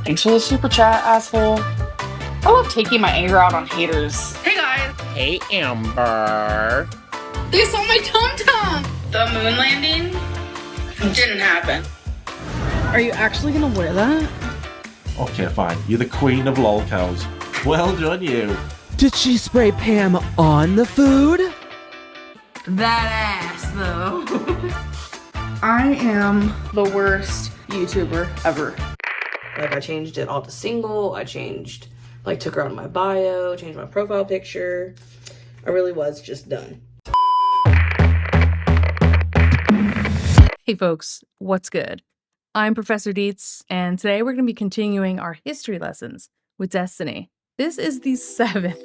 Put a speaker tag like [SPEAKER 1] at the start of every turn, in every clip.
[SPEAKER 1] Thanks for the super chat, asshole. I love taking my anger out on haters. Hey guys.
[SPEAKER 2] Hey Amber.
[SPEAKER 1] They saw my tum-tum. The moon landing didn't happen. Are you actually gonna wear that?
[SPEAKER 3] Okay, fine. You're the queen of lolcows. Well done, you.
[SPEAKER 4] Did she spray Pam on the food?
[SPEAKER 1] That ass, though. I am the worst YouTuber ever.
[SPEAKER 5] Like, I changed it all to single. I changed, like, took her out of my bio, changed my profile picture. I really was just done.
[SPEAKER 6] Hey folks, what's good? I'm Professor Dietz, and today we're going to be continuing our history lessons with Destiny. This is the seventh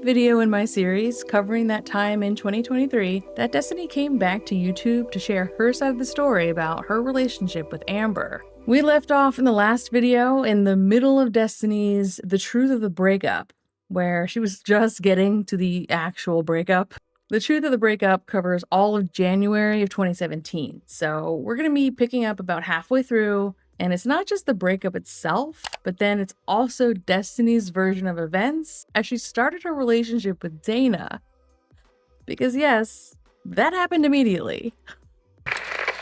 [SPEAKER 6] video in my series covering that time in 2023 that Destiny came back to YouTube to share her side of the story about her relationship with Amber. We left off in the last video in the middle of Destiny's The Truth of the Breakup, where she was just getting to the actual breakup. The Truth of the Breakup covers all of January of 2017, so we're going to be picking up about halfway through, and it's not just the breakup itself, but then it's also Destiny's version of events as she started her relationship with Dana. Because yes, that happened immediately.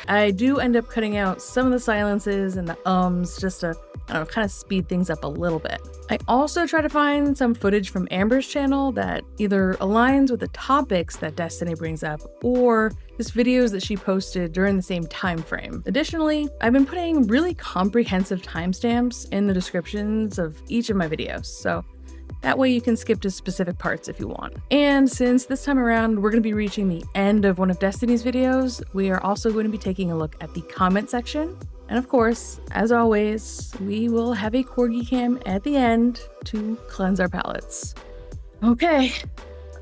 [SPEAKER 6] I do end up cutting out some of the silences and the ums just to, I don't know, kind of speed things up a little bit. I also try to find some footage from Amber's channel that either aligns with the topics that Destiny brings up or just videos that she posted during the same time frame. Additionally, I've been putting really comprehensive timestamps in the descriptions of each of my videos, so that way you can skip to specific parts if you want. And since this time around we're going to be reaching the end of one of Destiny's videos, we are also going to be taking a look at the comment section. And of course, as always, we will have a Corgi Cam at the end to cleanse our palates. Okay,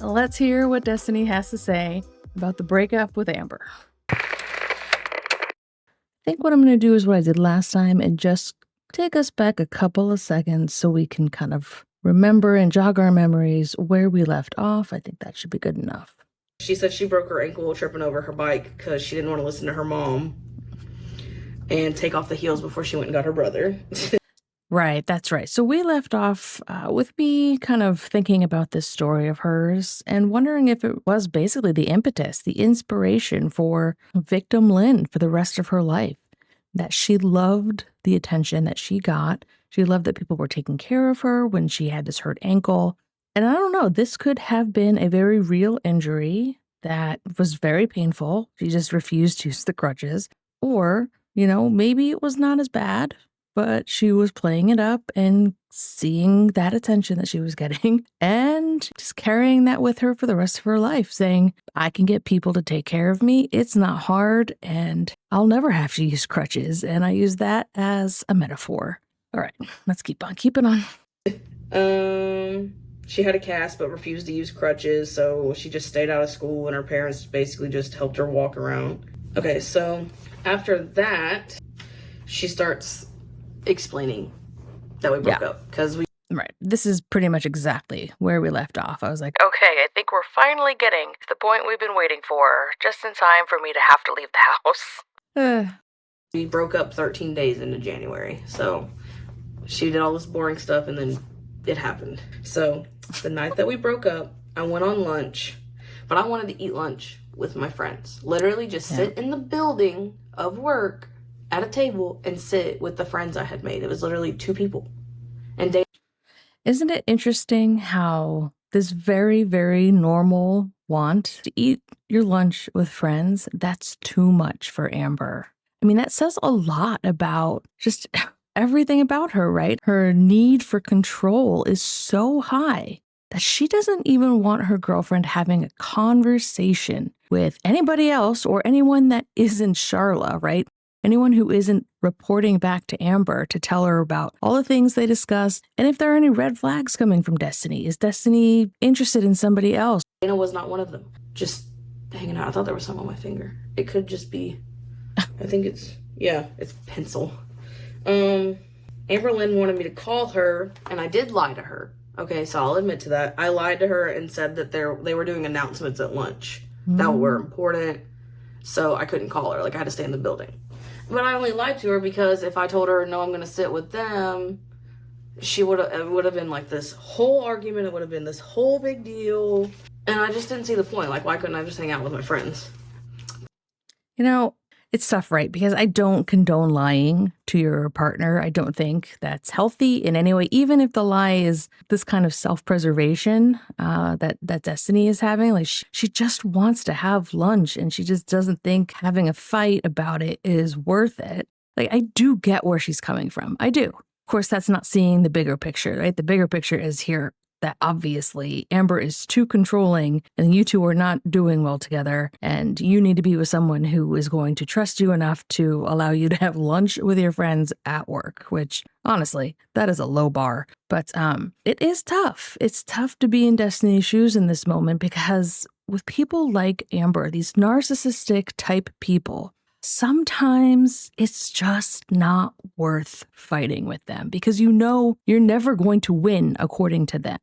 [SPEAKER 6] let's hear what Destiny has to say about the breakup with Amber. I think what I'm going to do is what I did last time and just take us back a couple of seconds so we can kind of remember and jog our memories where we left off. I think that should be good enough.
[SPEAKER 5] She said she broke her ankle tripping over her bike because she didn't want to listen to her mom and take off the heels before she went and got her brother.
[SPEAKER 6] Right, that's right. So we left off with me kind of thinking about this story of hers and wondering if it was basically the impetus, the inspiration for victim Lynn for the rest of her life. That she loved the attention that she got. She loved that people were taking care of her when she had this hurt ankle. And I don't know, this could have been a very real injury that was very painful. She just refused to use the crutches. Or, you know, maybe it was not as bad, but she was playing it up and seeing that attention that she was getting and just carrying that with her for the rest of her life, saying, I can get people to take care of me. It's not hard and I'll never have to use crutches. And I use that as a metaphor. All right, let's keep on keeping on.
[SPEAKER 5] She had a cast but refused to use crutches, so she just stayed out of school and her parents basically just helped her walk around. Okay, so after that, she starts explaining that we broke up because we...
[SPEAKER 6] Right, this is pretty much exactly where we left off. I was like, okay, I think we're finally getting to the point we've been waiting for, just in time for me to have to leave the house.
[SPEAKER 5] We broke up 13 days into January, so she did all this boring stuff and then it happened. So the night that we broke up, I went on lunch, but I wanted to eat lunch with my friends. Literally just sit in the building of work at a table and sit with the friends I had made. It was literally 2 people. And
[SPEAKER 6] Isn't it interesting how this very, very normal want to eat your lunch with friends, that's too much for Amber. I mean, that says a lot about just everything about her, right? Her need for control is so high that she doesn't even want her girlfriend having a conversation with anybody else or anyone that isn't Sharla, right? Anyone who isn't reporting back to Amber to tell her about all the things they discussed and if there are any red flags coming from Destiny. Is Destiny interested in somebody else?
[SPEAKER 5] Dana was not one of them. Just hanging out. I thought there was some on my finger. It could just be, I think it's pencil. Amberlynn wanted me to call her, and I did lie to her. Okay, so I'll admit to that. I lied to her and said that they were doing announcements at lunch that were important. So I couldn't call her. Like, I had to stay in the building. But I only lied to her because if I told her, no, I'm going to sit with them, it would have been like this whole argument. It would have been this whole big deal. And I just didn't see the point. Like, why couldn't I just hang out with my friends?
[SPEAKER 6] You know, it's tough, right? Because I don't condone lying to your partner. I don't think that's healthy in any way, even if the lie is this kind of self-preservation that Destiny is having. Like, she just wants to have lunch and she just doesn't think having a fight about it is worth it. Like, I do get where she's coming from. I do. Of course, that's not seeing the bigger picture, right? The bigger picture is here that obviously Amber is too controlling and you two are not doing well together, and you need to be with someone who is going to trust you enough to allow you to have lunch with your friends at work, which honestly, that is a low bar. But it is tough. It's tough to be in Destiny's shoes in this moment because with people like Amber, these narcissistic type people, sometimes it's just not worth fighting with them because you know you're never going to win according to them.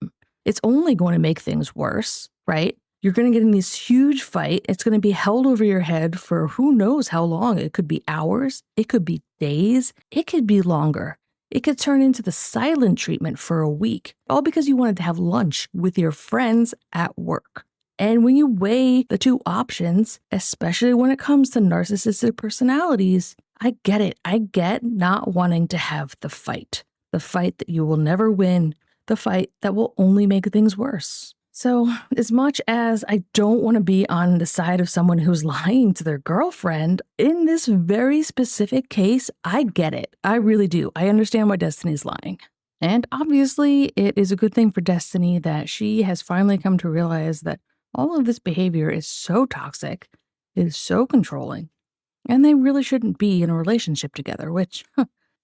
[SPEAKER 6] It's only going to make things worse, right? You're going to get in this huge fight. It's going to be held over your head for who knows how long. It could be hours. It could be days. It could be longer. It could turn into the silent treatment for a week, all because you wanted to have lunch with your friends at work. And when you weigh the two options, especially when it comes to narcissistic personalities, I get it. I get not wanting to have the fight that you will never win, the fight that will only make things worse. So as much as I don't want to be on the side of someone who's lying to their girlfriend, in this very specific case, I get it. I really do. I understand why Destiny's lying. And obviously, it is a good thing for Destiny that she has finally come to realize that all of this behavior is so toxic, is so controlling, and they really shouldn't be in a relationship together, which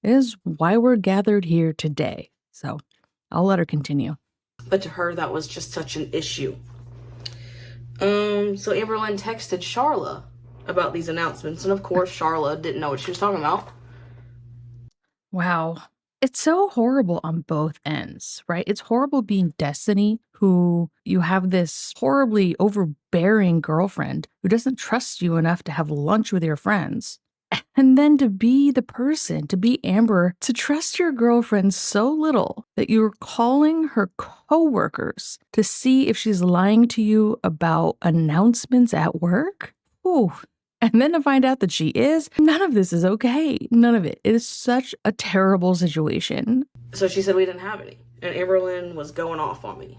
[SPEAKER 6] is why we're gathered here today. So I'll let her continue.
[SPEAKER 5] But to her, that was just such an issue. So Amberlynn texted Sharla about these announcements, and of course, Sharla didn't know what she was talking about.
[SPEAKER 6] Wow. It's so horrible on both ends, right? It's horrible being Destiny, who you have this horribly overbearing girlfriend who doesn't trust you enough to have lunch with your friends. And then to be the person, to be Amber, to trust your girlfriend so little that you're calling her coworkers to see if she's lying to you about announcements at work. Ooh. And then to find out that she is, none of this is okay. None of it. It is such a terrible situation.
[SPEAKER 5] So she said we didn't have any. And Amberlynn was going off on me.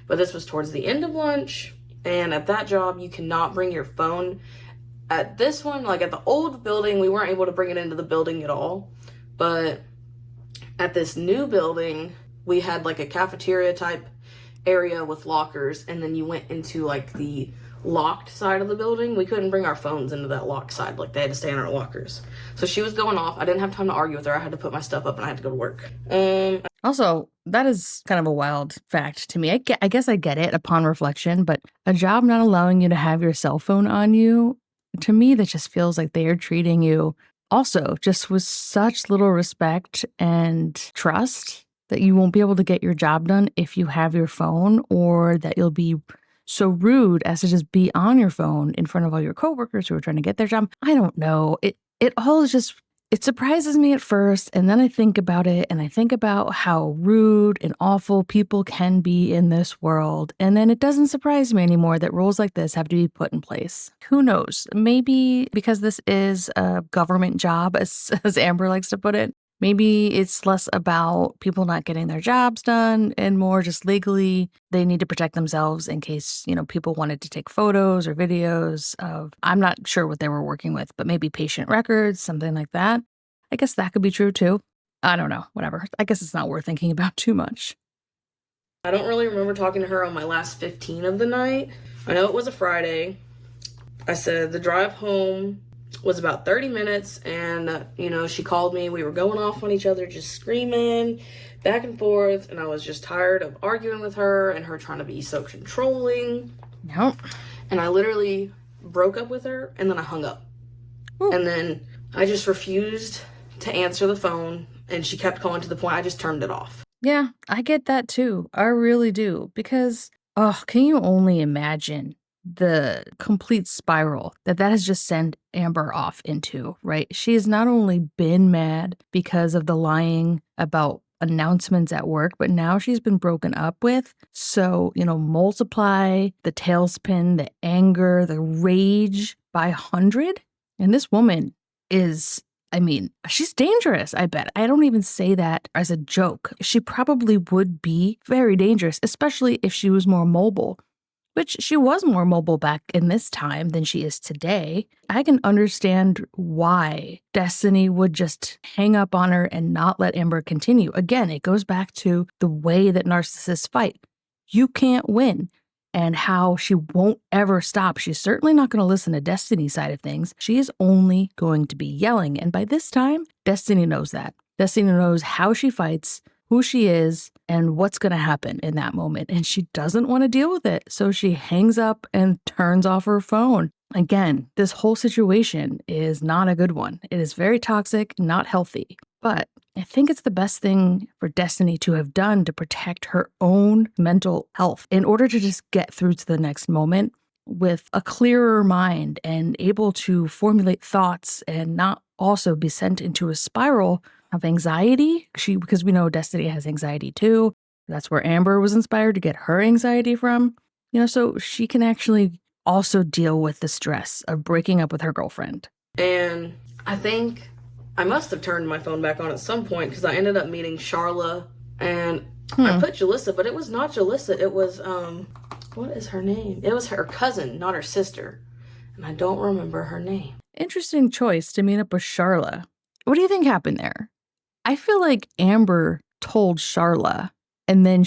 [SPEAKER 5] But this was towards the end of lunch. And at that job, you cannot bring your phone. At this one, like at the old building, we weren't able to bring it into the building at all. But at this new building, we had like a cafeteria type area with lockers. And then you went into like the locked side of the building. We couldn't bring our phones into that locked side. Like, they had to stay in our lockers. So she was going off. I didn't have time to argue with her. I had to put my stuff up and I had to go to work.
[SPEAKER 6] Also, that is kind of a wild fact to me. I guess I get it upon reflection, but a job not allowing you to have your cell phone on you, to me, that just feels like they are treating you also just with such little respect and trust that you won't be able to get your job done if you have your phone, or that you'll be so rude as to just be on your phone in front of all your coworkers who are trying to get their job. I don't know. It all is just, it surprises me at first, and then I think about it, and I think about how rude and awful people can be in this world, and then it doesn't surprise me anymore that rules like this have to be put in place. Who knows? Maybe because this is a government job, as Amber likes to put it, maybe it's less about people not getting their jobs done and more just legally they need to protect themselves in case, people wanted to take photos or videos of, I'm not sure what they were working with, but maybe patient records, something like that. I guess that could be true too. I don't know, whatever. I guess it's not worth thinking about too much.
[SPEAKER 5] I don't really remember talking to her on my last 15 of the night. I know it was a Friday. I said the drive home was about 30 minutes, and she called me. We were going off on each other, just screaming back and forth, and I was just tired of arguing with her and her trying to be so controlling.
[SPEAKER 6] Nope.
[SPEAKER 5] And I literally broke up with her, and then I hung up.
[SPEAKER 6] Ooh.
[SPEAKER 5] And then I just refused to answer the phone, and she kept calling to the point I just turned it off.
[SPEAKER 6] Yeah, I get that too. I really do. Because, can you only imagine the complete spiral that has just sent Amber off into, right? She has not only been mad because of the lying about announcements at work, but now she's been broken up with. So, multiply the tailspin, the anger, the rage by 100. And this woman is, she's dangerous, I bet. I don't even say that as a joke. She probably would be very dangerous, especially if she was more mobile. Which she was more mobile back in this time than she is today. I can understand why Destiny would just hang up on her and not let Amber continue. Again, it goes back to the way that narcissists fight. You can't win, and how she won't ever stop. She's certainly not going to listen to Destiny's side of things. She is only going to be yelling. And by this time, Destiny knows that. Destiny knows how she fights, who she is, and what's going to happen in that moment. And she doesn't want to deal with it. So she hangs up and turns off her phone. Again, this whole situation is not a good one. It is very toxic, not healthy. But I think it's the best thing for Destiny to have done to protect her own mental health in order to just get through to the next moment with a clearer mind and able to formulate thoughts and not also be sent into a spiral of anxiety. Because we know Destiny has anxiety too. That's where Amber was inspired to get her anxiety from. So she can actually also deal with the stress of breaking up with her girlfriend.
[SPEAKER 5] And I think I must have turned my phone back on at some point because I ended up meeting Sharla, and I put Jalissa, but it was not Jalissa. It was, what is her name? It was her cousin, not her sister. And I don't remember her name.
[SPEAKER 6] Interesting choice to meet up with Sharla. What do you think happened there? I feel like Amber told Sharla, and then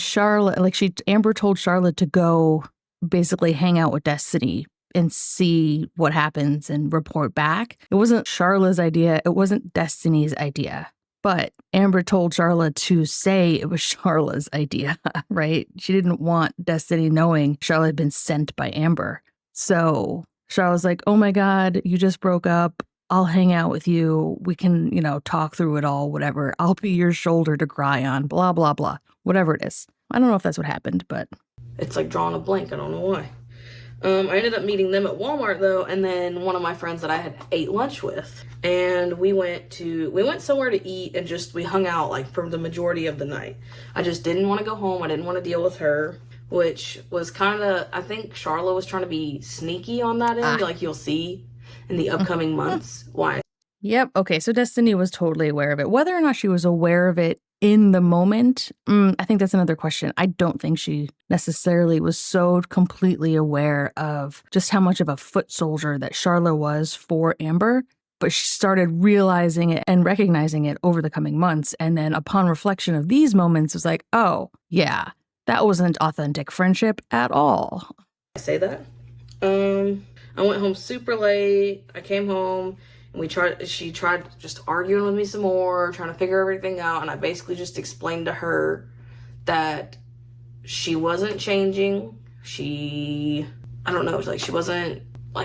[SPEAKER 6] Amber told Sharla to go basically hang out with Destiny and see what happens and report back. It wasn't Sharla's idea. It wasn't Destiny's idea. But Amber told Sharla to say it was Sharla's idea, right? She didn't want Destiny knowing Sharla had been sent by Amber. So Sharla's like, oh my God, you just broke up. I'll hang out with you. We can, talk through it all, whatever. I'll be your shoulder to cry on, blah, blah, blah. Whatever it is. I don't know if that's what happened, but.
[SPEAKER 5] It's like drawing a blank. I don't know why. I ended up meeting them at Walmart though, and then one of my friends that I had ate lunch with, and we went somewhere to eat and we hung out like for the majority of the night. I just didn't want to go home. I didn't want to deal with her, which was I think Sharla was trying to be sneaky on that end, like you'll see in the upcoming months. Why?
[SPEAKER 6] Yep. Okay. So Destiny was totally aware of it. Whether or not she was aware of it in the moment, I think that's another question. I don't think she necessarily was so completely aware of just how much of a foot soldier that Sharla was for Amber, but she started realizing it and recognizing it over the coming months. And then upon reflection of these moments, it was like, oh, yeah, that wasn't authentic friendship at all.
[SPEAKER 5] I say that. I went home super late. I came home. And she tried just arguing with me some more, trying to figure everything out. And I basically just explained to her that she wasn't changing. She wasn't,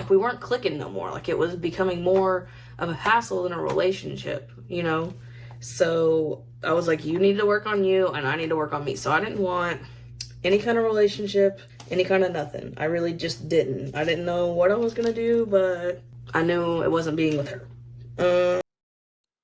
[SPEAKER 5] we weren't clicking no more. Like, it was becoming more of a hassle than a relationship, So I was like, you need to work on you and I need to work on me. So I didn't want any kind of relationship, any kind of nothing. I really just didn't. I didn't know what I was going to do, but I knew it wasn't being with her.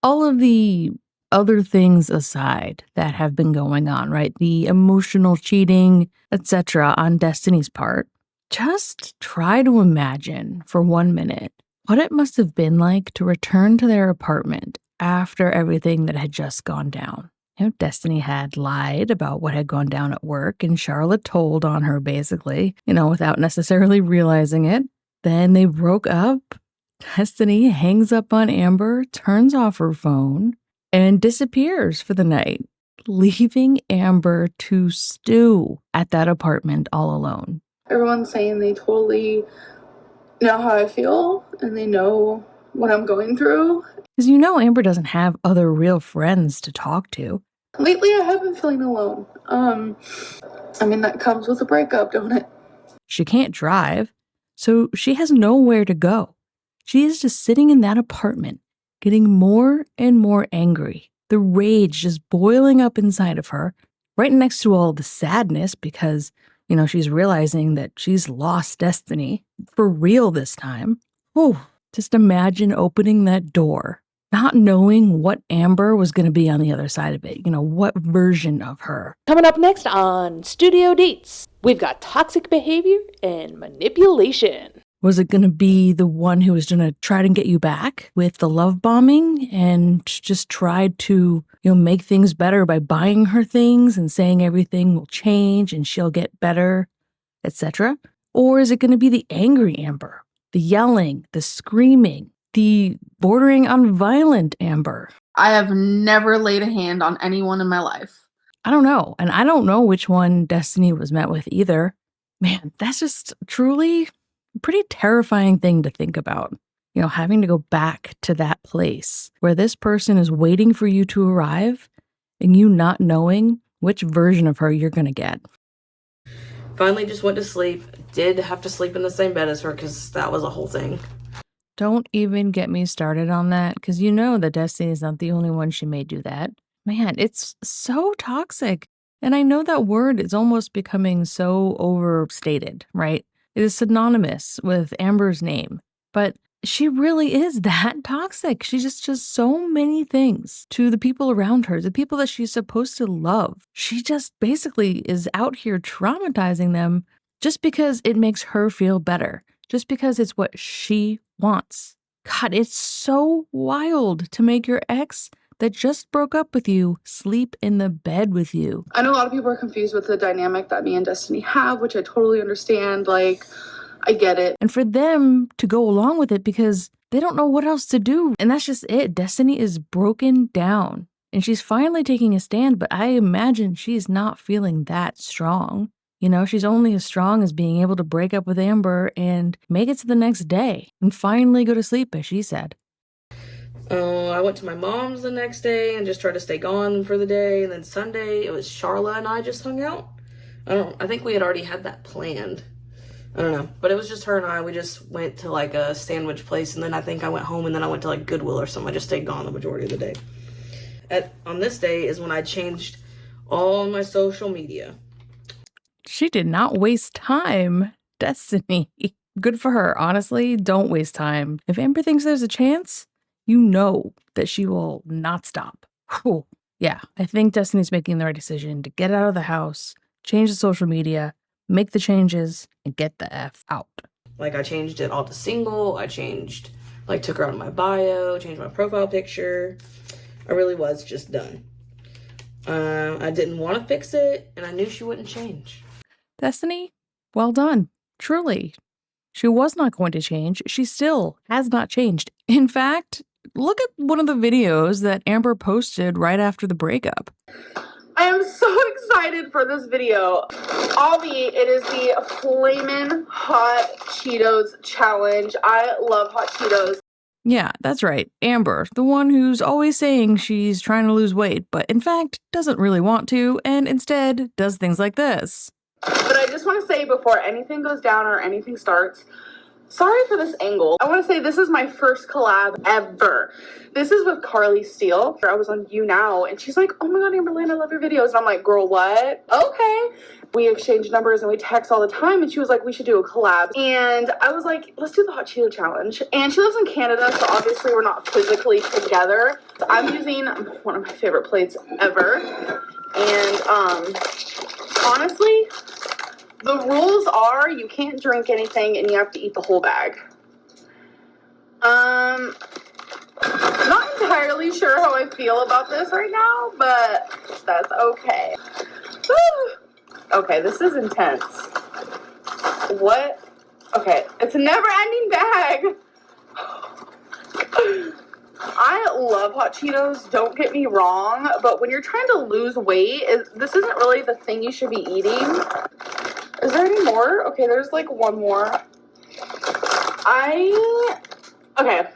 [SPEAKER 6] All of the other things aside that have been going on, right? The emotional cheating, etc. on Destiny's part. Just try to imagine for 1 minute what it must have been like to return to their apartment after everything that had just gone down. Destiny had lied about what had gone down at work, and Charlotte told on her basically, without necessarily realizing it. Then they broke up. Destiny hangs up on Amber, turns off her phone, and disappears for the night, leaving Amber to stew at that apartment all alone.
[SPEAKER 7] Everyone's saying they totally know how I feel and they know what I'm going through.
[SPEAKER 6] Because Amber doesn't have other real friends to talk to.
[SPEAKER 7] Lately, I have been feeling alone. That comes with a breakup, don't it?
[SPEAKER 6] She can't drive, so she has nowhere to go. She is just sitting in that apartment, getting more and more angry. The rage just boiling up inside of her, right next to all the sadness because, You know, she's realizing that she's lost Destiny for real this time. Whew, just imagine opening that door, not knowing what Amber was going to be on the other side of it. You know, what version of her.
[SPEAKER 8] Coming up next on Studio Dates, we've got toxic behavior and manipulation.
[SPEAKER 6] Was it going to be the one who was going to try to get you back with the love bombing and just tried to, make things better by buying her things and saying everything will change and she'll get better, etc.? Or is it going to be the angry Amber, the yelling, the screaming, the bordering on violent Amber?
[SPEAKER 1] I have never laid a hand on anyone in my life.
[SPEAKER 6] I don't know. And I don't know which one Destiny was met with either. Man, that's just truly pretty terrifying thing to think about. Having to go back to that place where this person is waiting for you to arrive and you not knowing which version of her you're going to get.
[SPEAKER 5] Finally just went to sleep. Did have to sleep in the same bed as her because that was a whole thing.
[SPEAKER 6] Don't even get me started on that, because you know that Destiny is not the only one she may do that. Man, it's so toxic. And I know that word is almost becoming so overstated, right? It is synonymous with Amber's name, but she really is that toxic. She just does so many things to the people around her, the people that she's supposed to love. She just basically is out here traumatizing them just because it makes her feel better, just because it's what she wants. God, it's so wild to make your ex that just broke up with you sleep in the bed with you.
[SPEAKER 7] I know a lot of people are confused with the dynamic that me and Destiny have, which I totally understand. I get it.
[SPEAKER 6] And for them to go along with it because they don't know what else to do. And that's just it. Destiny is broken down. And she's finally taking a stand, but I imagine she's not feeling that strong. She's only as strong as being able to break up with Amber and make it to the next day and finally go to sleep, as she said.
[SPEAKER 5] I went to my mom's the next day and just tried to stay gone for the day. And then Sunday, it was Sharla and I just hung out. I think we had already had that planned. I don't know. But it was just her and I. We just went to a sandwich place. And then I think I went home and then I went to Goodwill or something. I just stayed gone the majority of the day. On this day is when I changed all my social media.
[SPEAKER 6] She did not waste time, Destiny. Good for her. Honestly, don't waste time. If Amber thinks there's a chance, you know that she will not stop. Whew. Yeah, I think Destiny's making the right decision to get out of the house, change the social media, make the changes, and get the F out.
[SPEAKER 5] I changed it all to single. I changed, took her out of my bio, changed my profile picture. I really was just done. I didn't want to fix it, and I knew she wouldn't change.
[SPEAKER 6] Destiny, well done. Truly. She was not going to change. She still has not changed. In fact, look at one of the videos that Amber posted right after the breakup.
[SPEAKER 7] I am so excited for this video. Albeit, it is the Flamin' Hot Cheetos challenge. I love hot Cheetos.
[SPEAKER 6] Yeah, that's right. Amber, the one who's always saying she's trying to lose weight, but in fact doesn't really want to, and instead does things like this.
[SPEAKER 7] But I just want to say before anything goes down or anything starts, sorry for this angle. I want to say this is my first collab ever. This is with Carly Steele. I was on You Now, and she's like, oh my god, Amberlynn, I love your videos. And I'm like, girl, what? Okay. We exchange numbers and we text all the time, and she was like, we should do a collab. And I was like, let's do the Hot Cheeto challenge. And she lives in Canada, so obviously we're not physically together. So I'm using one of my favorite plates ever. And honestly, the rules are you can't drink anything and you have to eat the whole bag. Not entirely sure how I feel about this right now, but that's okay. Woo! Okay, this is intense. What? Okay, it's a never-ending bag. I love hot Cheetos, don't get me wrong, but when you're trying to lose weight, this isn't really the thing you should be eating. Is there any more? Okay, there's one more. Okay.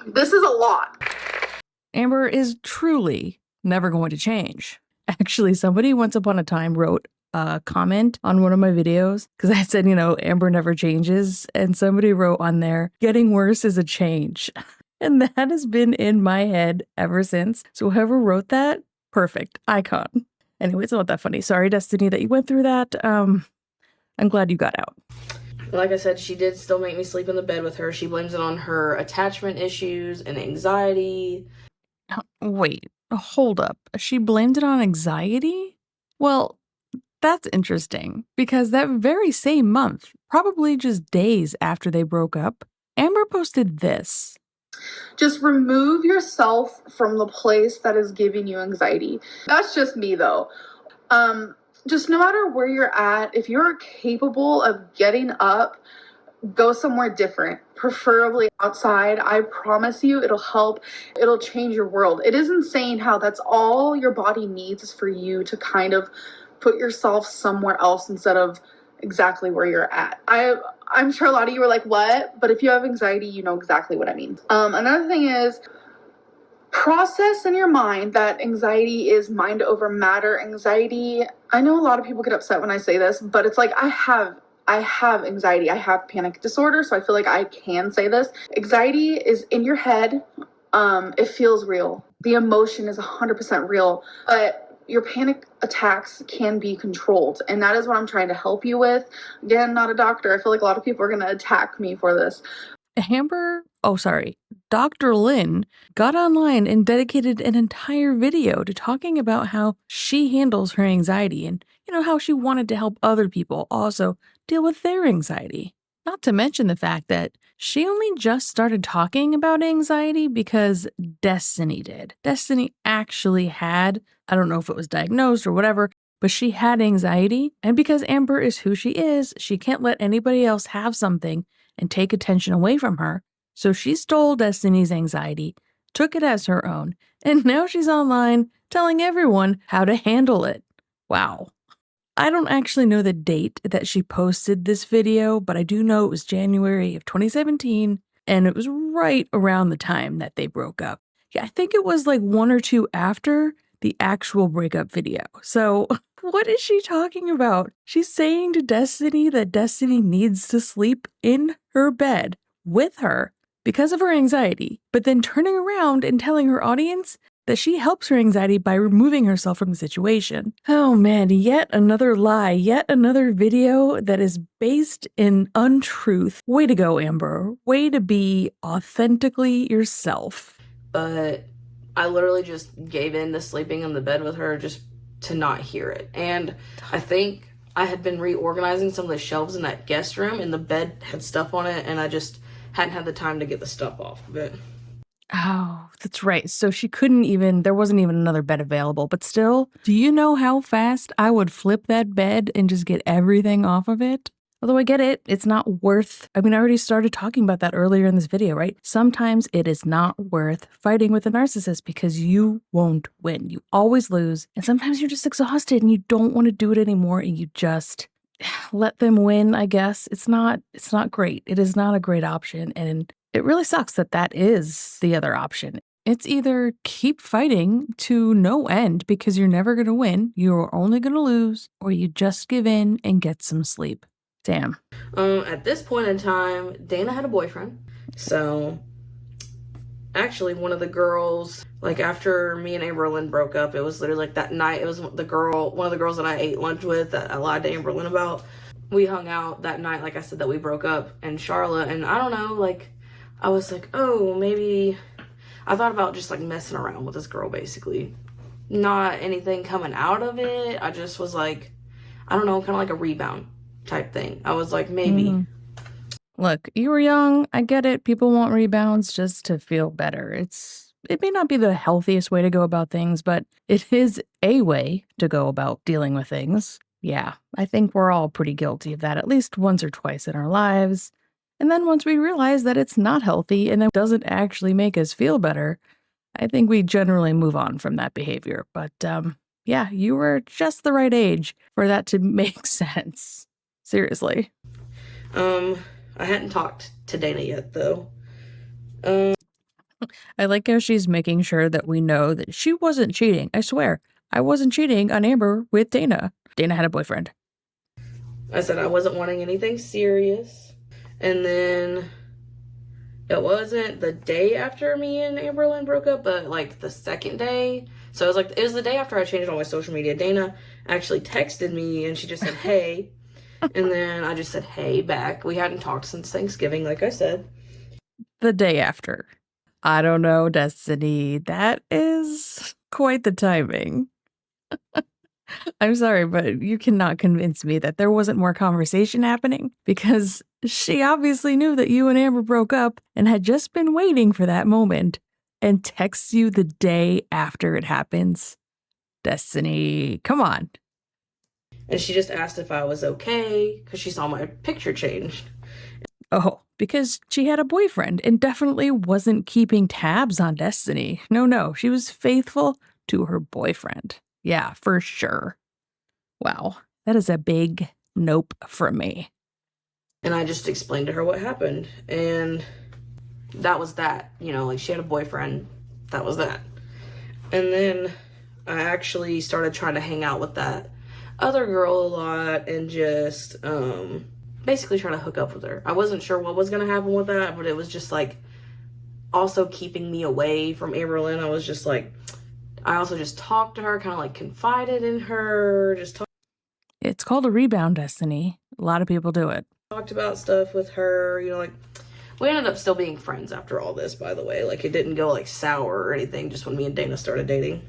[SPEAKER 7] This is a lot.
[SPEAKER 6] Amber is truly never going to change. Actually, somebody once upon a time wrote a comment on one of my videos because I said, Amber never changes. And somebody wrote on there, getting worse is a change. And that has been in my head ever since. So whoever wrote that, perfect. Icon. Anyway, it's not that funny. Sorry, Destiny, that you went through that. I'm glad you got out.
[SPEAKER 5] Like I said, she did still make me sleep in the bed with her. She blames it on her attachment issues and anxiety.
[SPEAKER 6] Wait, hold up. She blamed it on anxiety? Well, that's interesting, because that very same month, probably just days after they broke up, Amber posted this.
[SPEAKER 7] Just remove yourself from the place that is giving you anxiety. That's just me though. Just no matter where you're at, if you're capable of getting up, go somewhere different, preferably outside. I promise you it'll help. It'll change your world. It is insane how that's all your body needs is for you to kind of put yourself somewhere else instead of exactly where you're at. I'm sure a lot of you are like, what? But if you have anxiety, you know exactly what I mean. Another thing is, process in your mind that anxiety is mind over matter anxiety. I know a lot of people get upset when I say this, but it's like I have anxiety. I have panic disorder, so I feel like I can say this. Anxiety is in your head. It feels real. The emotion is 100% real, but your panic attacks can be controlled, and that is what I'm trying to help you with. Again, not a doctor. I feel like a lot of people are going to attack me for this.
[SPEAKER 6] Dr. Lynn got online and dedicated an entire video to talking about how she handles her anxiety and, how she wanted to help other people also deal with their anxiety. Not to mention the fact that she only just started talking about anxiety because Destiny did. Destiny actually had, I don't know if it was diagnosed or whatever, but she had anxiety. And because Amber is who she is, she can't let anybody else have something and take attention away from her. So she stole Destiny's anxiety, took it as her own, and now she's online telling everyone how to handle it. Wow. I don't actually know the date that she posted this video, but I do know it was January of 2017, and it was right around the time that they broke up. Yeah, I think it was like 1 or 2 after the actual breakup video. So what is she talking about? She's saying to Destiny that Destiny needs to sleep in her bed with her because of her anxiety, but then turning around and telling her audience that she helps her anxiety by removing herself from the situation. Oh man, yet another lie, yet another video that is based in untruth. Way to go, Amber. Way to be authentically yourself.
[SPEAKER 5] But I literally just gave in to sleeping in the bed with her just to not hear it. And I think I had been reorganizing some of the shelves in that guest room, and the bed had stuff on it, and I just hadn't had the time to get the stuff off of it.
[SPEAKER 6] Oh, that's right. So she couldn't even, there wasn't even another bed available. But still, do you know how fast I would flip that bed and just get everything off of it? Although I get it, it's not worth, I already started talking about that earlier in this video, right? Sometimes it is not worth fighting with a narcissist because you won't win. You always lose. And sometimes you're just exhausted and you don't want to do it anymore and you just let them win, I guess. It's not great. It is not a great option. And it really sucks that that is the other option. It's either keep fighting to no end because you're never going to win, you're only going to lose, or you just give in and get some sleep. Damn.
[SPEAKER 5] At this point in time, Dana had a boyfriend. So actually one of the girls, like after me and Amberlynn broke up, it was literally like that night, it was one of the girls that I ate lunch with that I lied to Amberlynn about. We hung out that night, like I said, that we broke up, and Sharla, and I don't know, like, I was like, oh, maybe, I thought about just like messing around with this girl, basically. Not anything coming out of it. I just was like, I don't know, kind of like a rebound type thing. I was like, maybe.
[SPEAKER 6] Look, you were young. I get it. People want rebounds just to feel better. It may not be the healthiest way to go about things, but it is a way to go about dealing with things. Yeah, I think we're all pretty guilty of that at least once or twice in our lives. And then once we realize that it's not healthy and it doesn't actually make us feel better, I think we generally move on from that behavior. But yeah, you were just the right age for that to make sense. Seriously.
[SPEAKER 5] I hadn't talked to Dana yet, though.
[SPEAKER 6] I like how she's making sure that we know that she wasn't cheating. I swear, I wasn't cheating on Amber with Dana. Dana had a boyfriend.
[SPEAKER 5] I said I wasn't wanting anything serious. And then It wasn't the day after me and Amberlynn broke up, but like the second day. So it was the day after I changed all my social media. Dana actually texted me and she just said, hey. And then I just said, hey, back. We hadn't talked since Thanksgiving, like I said.
[SPEAKER 6] The day after. I don't know, Destiny. That is quite the timing. I'm sorry, but you cannot convince me that there wasn't more conversation happening, because she obviously knew that you and Amber broke up and had just been waiting for that moment and texts you the day after it happens. Destiny, come on.
[SPEAKER 5] And she just asked if I was okay because she saw my picture changed.
[SPEAKER 6] Oh, because she had a boyfriend and definitely wasn't keeping tabs on Destiny. No, she was faithful to her boyfriend. Yeah, for sure. Wow, that is a big nope from me.
[SPEAKER 5] And I just explained to her what happened. And that was that. You know, like she had a boyfriend. That was that. And then I actually started trying to hang out with that other girl a lot and just basically trying to hook up with her. I wasn't sure what was going to happen with that, but it was just like also keeping me away from Amberlynn. I was just like, I also just talked to her, kind of like confided in her,
[SPEAKER 6] It's called a rebound, Destiny. A lot of people do it.
[SPEAKER 5] Talked about stuff with her, you know, like we ended up still being friends after all this, by the way. Like it didn't go like sour or anything just when me and Dana started dating.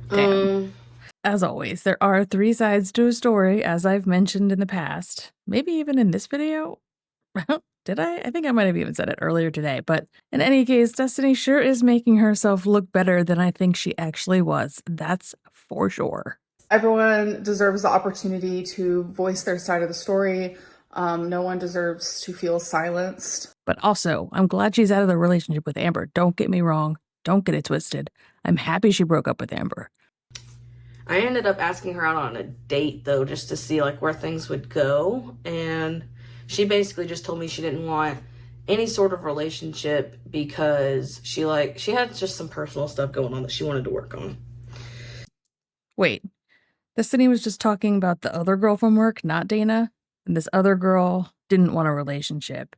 [SPEAKER 6] Damn. As always, there are 3 sides to a story, as I've mentioned in the past. Maybe even in this video. Did I? I think I might have even said it earlier today. But in any case, Destiny sure is making herself look better than I think she actually was. That's for sure.
[SPEAKER 7] Everyone deserves the opportunity to voice their side of the story. No one deserves to feel silenced.
[SPEAKER 6] But also, I'm glad she's out of the relationship with Amber. Don't get me wrong. Don't get it twisted. I'm happy she broke up with Amber.
[SPEAKER 5] I ended up asking her out on a date, though, just to see like where things would go. And she basically just told me she didn't want any sort of relationship because she had just some personal stuff going on that she wanted to work on.
[SPEAKER 6] Wait, Destiny was just talking about the other girl from work, not Dana? And this other girl didn't want a relationship.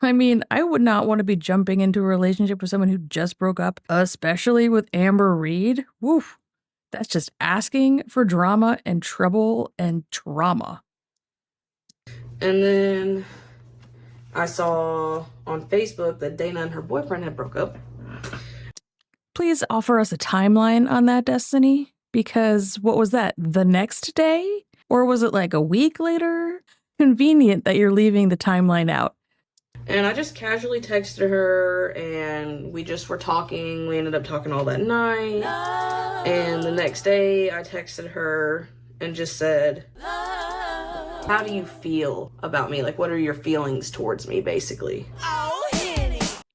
[SPEAKER 6] I mean, I would not want to be jumping into a relationship with someone who just broke up, especially with Amber Reid. Woof. That's just asking for drama and trouble and trauma.
[SPEAKER 5] And then I saw on Facebook that Dana and her boyfriend had broke up.
[SPEAKER 6] Please offer us a timeline on that, Destiny. Because what was that, the next day? Or was it like a week later? Convenient that you're leaving the timeline out.
[SPEAKER 5] And I just casually texted her and we just were talking. We ended up talking all that night. And the next day I texted her and just said, how do you feel about me? Like, what are your feelings towards me, basically?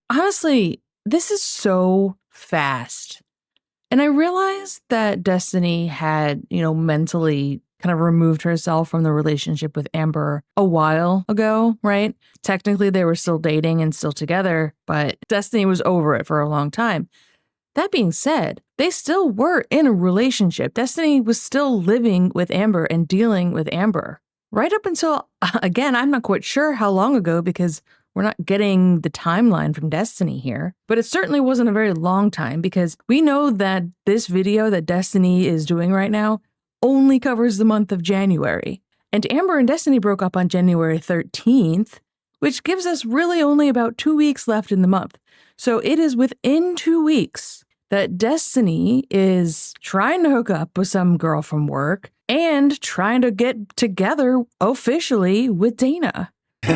[SPEAKER 6] Honestly, this is so fast. And I realized that Destiny had, mentally kind of removed herself from the relationship with Amber a while ago, right? Technically, they were still dating and still together, but Destiny was over it for a long time. That being said, they still were in a relationship. Destiny was still living with Amber and dealing with Amber. Right up until, again, I'm not quite sure how long ago because we're not getting the timeline from Destiny here, but it certainly wasn't a very long time because we know that this video that Destiny is doing right now only covers the month of January. And Amber and Destiny broke up on January 13th, which gives us really only about 2 weeks left in the month. So it is within 2 weeks that Destiny is trying to hook up with some girl from work and trying to get together officially with Dana.
[SPEAKER 9] She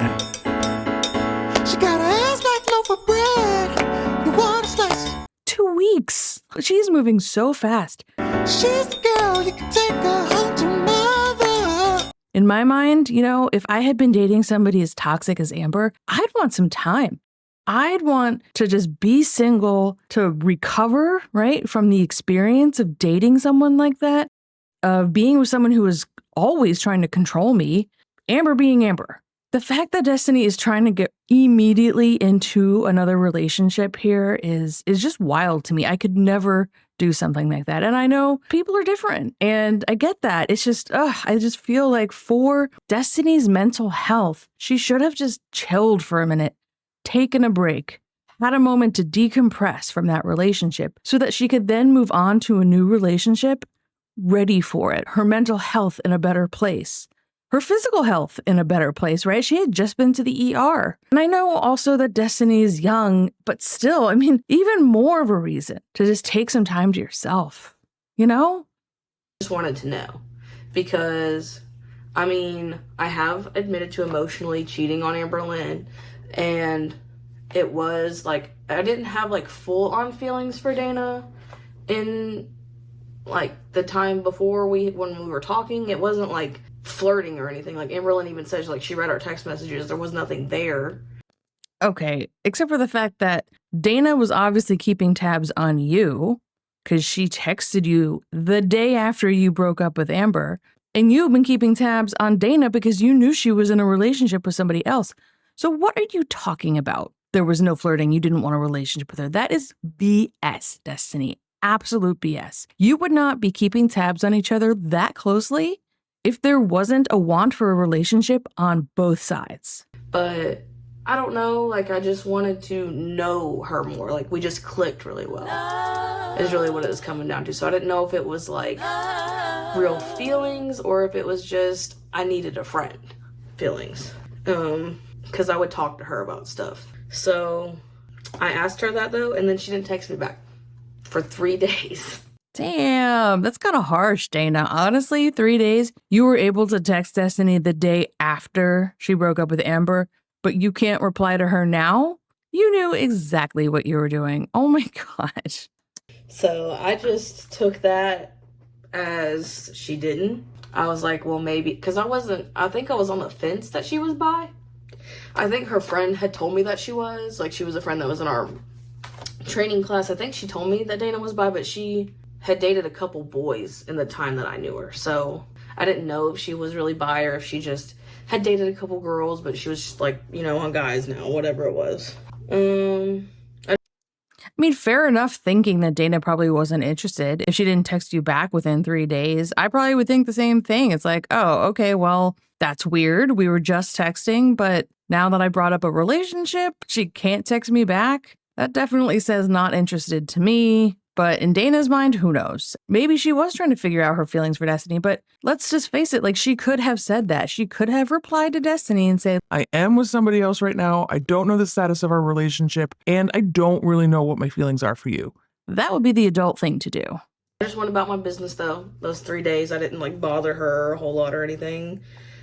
[SPEAKER 9] got her ass like loaf of bread. You want a slice?
[SPEAKER 6] 2 weeks. She's moving so fast.
[SPEAKER 9] She's the girl you can take her home to mother.
[SPEAKER 6] In my mind, if I had been dating somebody as toxic as Amber, I'd want some time. I'd want to just be single to recover, right, from the experience of dating someone like that, of being with someone who is always trying to control me, Amber being Amber. The fact that Destiny is trying to get immediately into another relationship here is just wild to me. I could never do something like that. And I know people are different and I get that. It's just, I just feel like for Destiny's mental health, she should have just chilled for a minute. taken a break, had a moment to decompress from that relationship so that she could then move on to a new relationship ready for it, her mental health in a better place, her physical health in a better place, right? She had just been to the ER. And I know also that Destiny is young, but still, I mean, even more of a reason to just take some time to yourself, you know?
[SPEAKER 5] Just wanted to know because, I mean, I have admitted to emotionally cheating on Amberlynn, and it was like, I didn't have like full on feelings for Dana in like the time before when we were talking. It wasn't like flirting or anything. Like Amberlynn even says, like, she read our text messages. There was nothing there.
[SPEAKER 6] Okay, except for the fact that Dana was obviously keeping tabs on you because she texted you the day after you broke up with Amber, and you've been keeping tabs on Dana because you knew she was in a relationship with somebody else. So what are you talking about? There was no flirting. You didn't want a relationship with her. That is BS, Destiny. Absolute BS. You would not be keeping tabs on each other that closely if there wasn't a want for a relationship on both sides.
[SPEAKER 5] But I don't know, like, I just wanted to know her more. Like, we just clicked really well, is really what it was coming down to. So I didn't know if it was like real feelings or if it was just I needed a friend feelings, because I would talk to her about stuff. So I asked her that though, and then she didn't text me back for 3 days.
[SPEAKER 6] Damn, that's kind of harsh, Dana. Honestly, 3 days. You were able to text Destiny the day after she broke up with Amber, but you can't reply to her now? You knew exactly what you were doing. Oh my gosh.
[SPEAKER 5] So I just took that as she didn't. I was like, well, maybe, because I think I was on the fence that she was bi. I think her friend had told me that she was. Like, she was a friend that was in our training class. I think she told me that Dana was bi, but she had dated a couple boys in the time that I knew her. So I didn't know if she was really bi or if she just had dated a couple girls, but she was just like, you know, on guys now, whatever it was.
[SPEAKER 6] I mean, fair enough thinking that Dana probably wasn't interested. If she didn't text you back within 3 days, I probably would think the same thing. It's like, oh, okay, well, that's weird. We were just texting, but now that I brought up a relationship, she can't text me back. That definitely says not interested to me. But in Dana's mind, who knows? Maybe she was trying to figure out her feelings for Destiny, but let's just face it, like, she could have said that. She could have replied to Destiny and said,
[SPEAKER 2] I am with somebody else right now. I don't know the status of our relationship, and I don't really know what my feelings are for you.
[SPEAKER 6] That would be the adult thing to do.
[SPEAKER 5] I just went about my business though. Those 3 days, I didn't like bother her a whole lot or anything.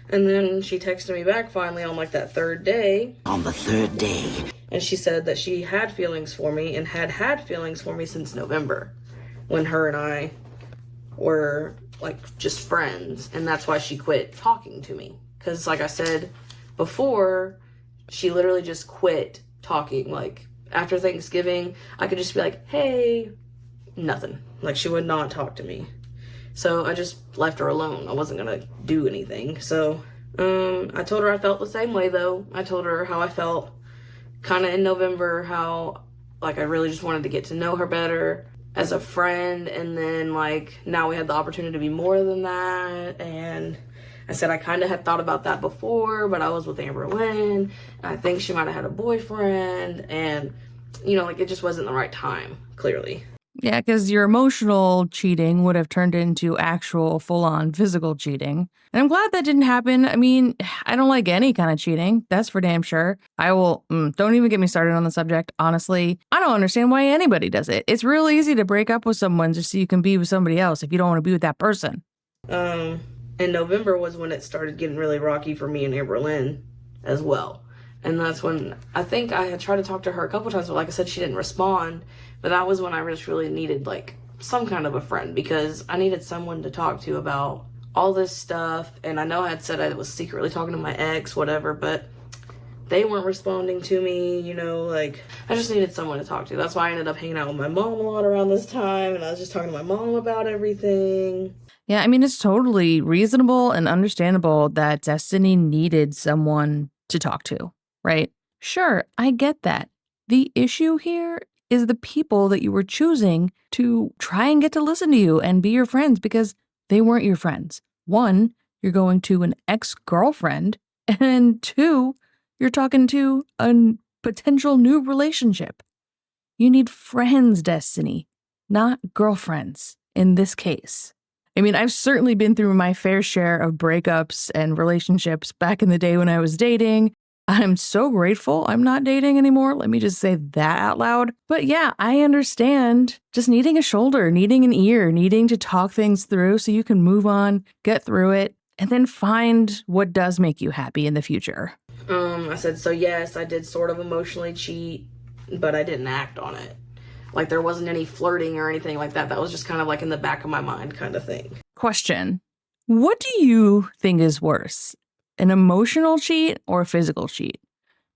[SPEAKER 5] And then she texted me back finally on like that third day.
[SPEAKER 10] On the third day.
[SPEAKER 5] And she said that she had feelings for me and had feelings for me since November, when her and I were like just friends. And that's why she quit talking to me. Because like I said before, she literally just quit talking. Like after Thanksgiving, I could just be like, hey, nothing. Like she would not talk to me. So I just left her alone. I wasn't gonna do anything. So I told her I felt the same way though. I told her how I felt kind of in November, how like I really just wanted to get to know her better as a friend, and then like now we had the opportunity to be more than that. And I said I kind of had thought about that before, but I was with Amberlynn, and I think she might have had a boyfriend, and you know, like it just wasn't the right time, clearly.
[SPEAKER 6] Yeah, because your emotional cheating would have turned into actual full-on physical cheating. And I'm glad that didn't happen. I mean, I don't like any kind of cheating. That's for damn sure. Don't even get me started on the subject. Honestly, I don't understand why anybody does it. It's real easy to break up with someone just so you can be with somebody else if you don't want to be with that person.
[SPEAKER 5] In November was when it started getting really rocky for me and Amberlynn as well. And that's when I think I had tried to talk to her a couple times, but like I said, she didn't respond. But that was when I just really needed like some kind of a friend, because I needed someone to talk to about all this stuff. And I know I had said I was secretly talking to my ex, whatever, but they weren't responding to me, you know, like I just needed someone to talk to. That's why I ended up hanging out with my mom a lot around this time. And I was just talking to my mom about everything.
[SPEAKER 6] Yeah, I mean, it's totally reasonable and understandable that Destiny needed someone to talk to, right? Sure, I get that. The issue here is the people that you were choosing to try and get to listen to you and be your friends, because they weren't your friends. One, you're going to an ex-girlfriend, and two, you're talking to a potential new relationship. You need friends, Destiny, not girlfriends in this case. I mean, I've certainly been through my fair share of breakups and relationships back in the day when I was dating. I'm so grateful I'm not dating anymore. Let me just say that out loud. But yeah, I understand just needing a shoulder, needing an ear, needing to talk things through so you can move on, get through it, and then find what does make you happy in the future.
[SPEAKER 5] I said, so yes, I did sort of emotionally cheat, but I didn't act on it. Like there wasn't any flirting or anything like that. That was just kind of like in the back of my mind kind of thing.
[SPEAKER 6] Question. What do you think is worse? An emotional cheat or a physical cheat?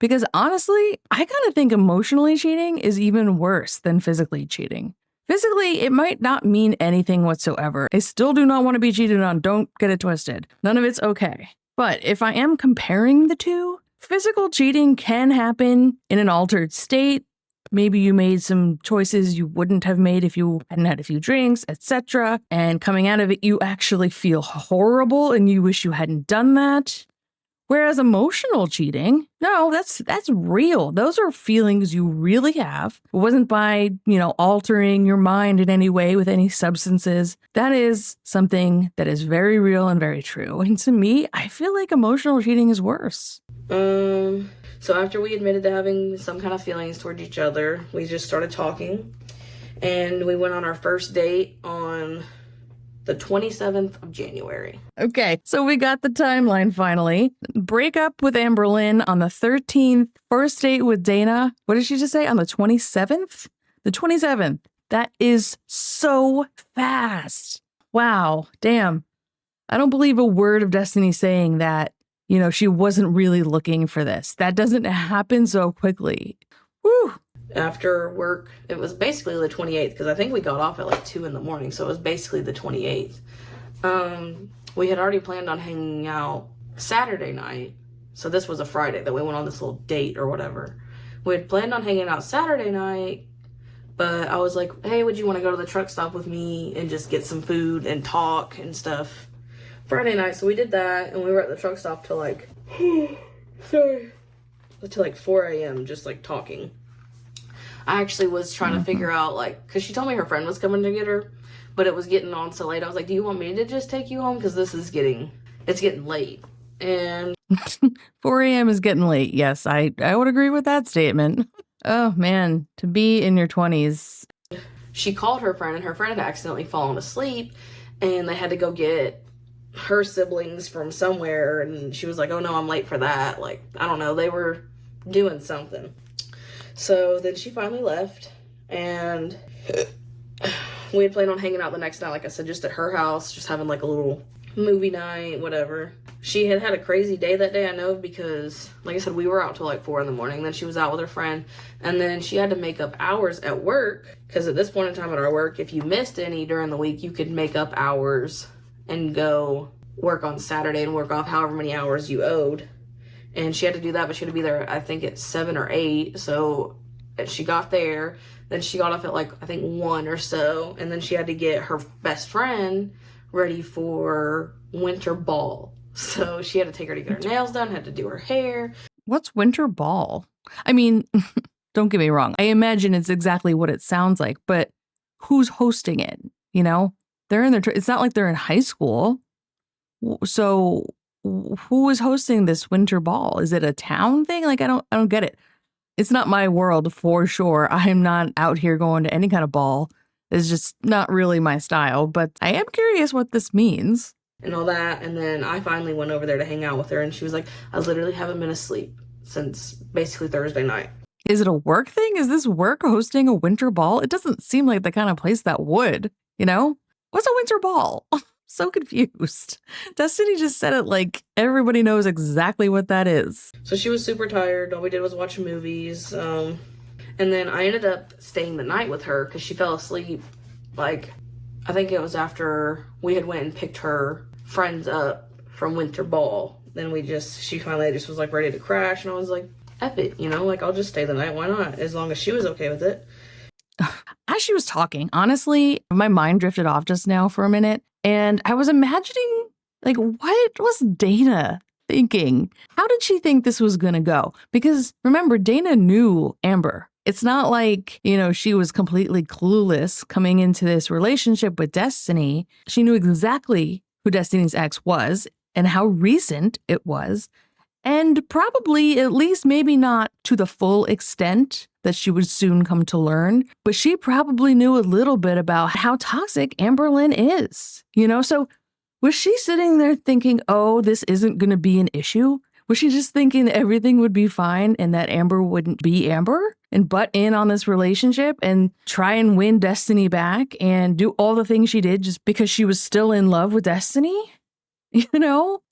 [SPEAKER 6] Because honestly, I kind of think emotionally cheating is even worse than physically cheating. Physically, it might not mean anything whatsoever. I still do not want to be cheated on. Don't get it twisted. None of it's okay. But if I am comparing the two, physical cheating can happen in an altered state. Maybe you made some choices you wouldn't have made if you hadn't had a few drinks, etc. And coming out of it, you actually feel horrible and you wish you hadn't done that. Whereas emotional cheating, no, that's real. Those are feelings you really have. It wasn't by, altering your mind in any way with any substances. That is something that is very real and very true. And to me, I feel like emotional cheating is worse.
[SPEAKER 5] So after we admitted to having some kind of feelings towards each other, we just started talking. And we went on our first date on the 27th of January.
[SPEAKER 6] Okay, so we got the timeline finally. Breakup with Amberlynn on the 13th. First date with Dana. What did she just say? On the 27th? The 27th. That is so fast. Wow, damn. I don't believe a word of Destiny saying that, she wasn't really looking for this. That doesn't happen so quickly. Whew.
[SPEAKER 5] After work, it was basically the 28th because I think we got off at like 2 a.m, so it was basically the 28th. We had already planned on hanging out Saturday night, so this was a Friday that we went on this little date or whatever. We had planned on hanging out Saturday night, but I was like, hey, would you want to go to the truck stop with me and just get some food and talk and stuff Friday night? So we did that, and we were at the truck stop till like, till like 4 a.m. just like talking. I actually was trying to figure out, because she told me her friend was coming to get her, but it was getting on so late. I was like, do you want me to just take you home? Because it's getting late. And
[SPEAKER 6] 4 a.m. is getting late. Yes, I would agree with that statement. Oh, man, to be in your 20s.
[SPEAKER 5] She called her friend, and her friend had accidentally fallen asleep, and they had to go get her siblings from somewhere, and she was like, oh, no, I'm late for that. I don't know. They were doing something. So then she finally left, and we had planned on hanging out the next night, like I said, just at her house, just having like a little movie night, whatever. She had a crazy day that day, I know, because, like I said, we were out till like 4 a.m. Then she was out with her friend, and then she had to make up hours at work, because at this point in time at our work, if you missed any during the week, you could make up hours and go work on Saturday and work off however many hours you owed. And she had to do that, but she had to be there, I think, at 7 or 8. So she got there. Then she got off at, I think 1 or so. And then she had to get her best friend ready for winter ball. So she had to take her to get her nails done, had to do her hair.
[SPEAKER 6] What's winter ball? I mean, don't get me wrong. I imagine it's exactly what it sounds like. But who's hosting it? They're in it's not like they're in high school. So who is hosting this winter ball? Is it a town thing? I don't get it. It's not my world for sure. I'm not out here going to any kind of ball. It's just not really my style, but I am curious what this means.
[SPEAKER 5] And all that. And then I finally went over there to hang out with her, and she was like, I literally haven't been asleep since basically Thursday night.
[SPEAKER 6] Is it a work thing? Is this work hosting a winter ball? It doesn't seem like the kind of place that would, What's a winter ball? So confused. Destiny just said it like everybody knows exactly what that is.
[SPEAKER 5] So she was super tired. All we did was watch movies. And then I ended up staying the night with her because she fell asleep. I think it was after we had went and picked her friends up from winter ball. Then she finally just was ready to crash. And I was like, F it, I'll just stay the night. Why not? As long as she was okay with it.
[SPEAKER 6] As she was talking, honestly, my mind drifted off just now for a minute. And I was imagining, what was Dana thinking? How did she think this was going to go? Because remember, Dana knew Amber. It's not like, she was completely clueless coming into this relationship with Destiny. She knew exactly who Destiny's ex was and how recent it was. And probably, at least maybe not to the full extent that she would soon come to learn, but she probably knew a little bit about how toxic Amberlynn is, So was she sitting there thinking, oh, this isn't going to be an issue? Was she just thinking that everything would be fine and that Amber wouldn't be Amber and butt in on this relationship and try and win Destiny back and do all the things she did just because she was still in love with Destiny?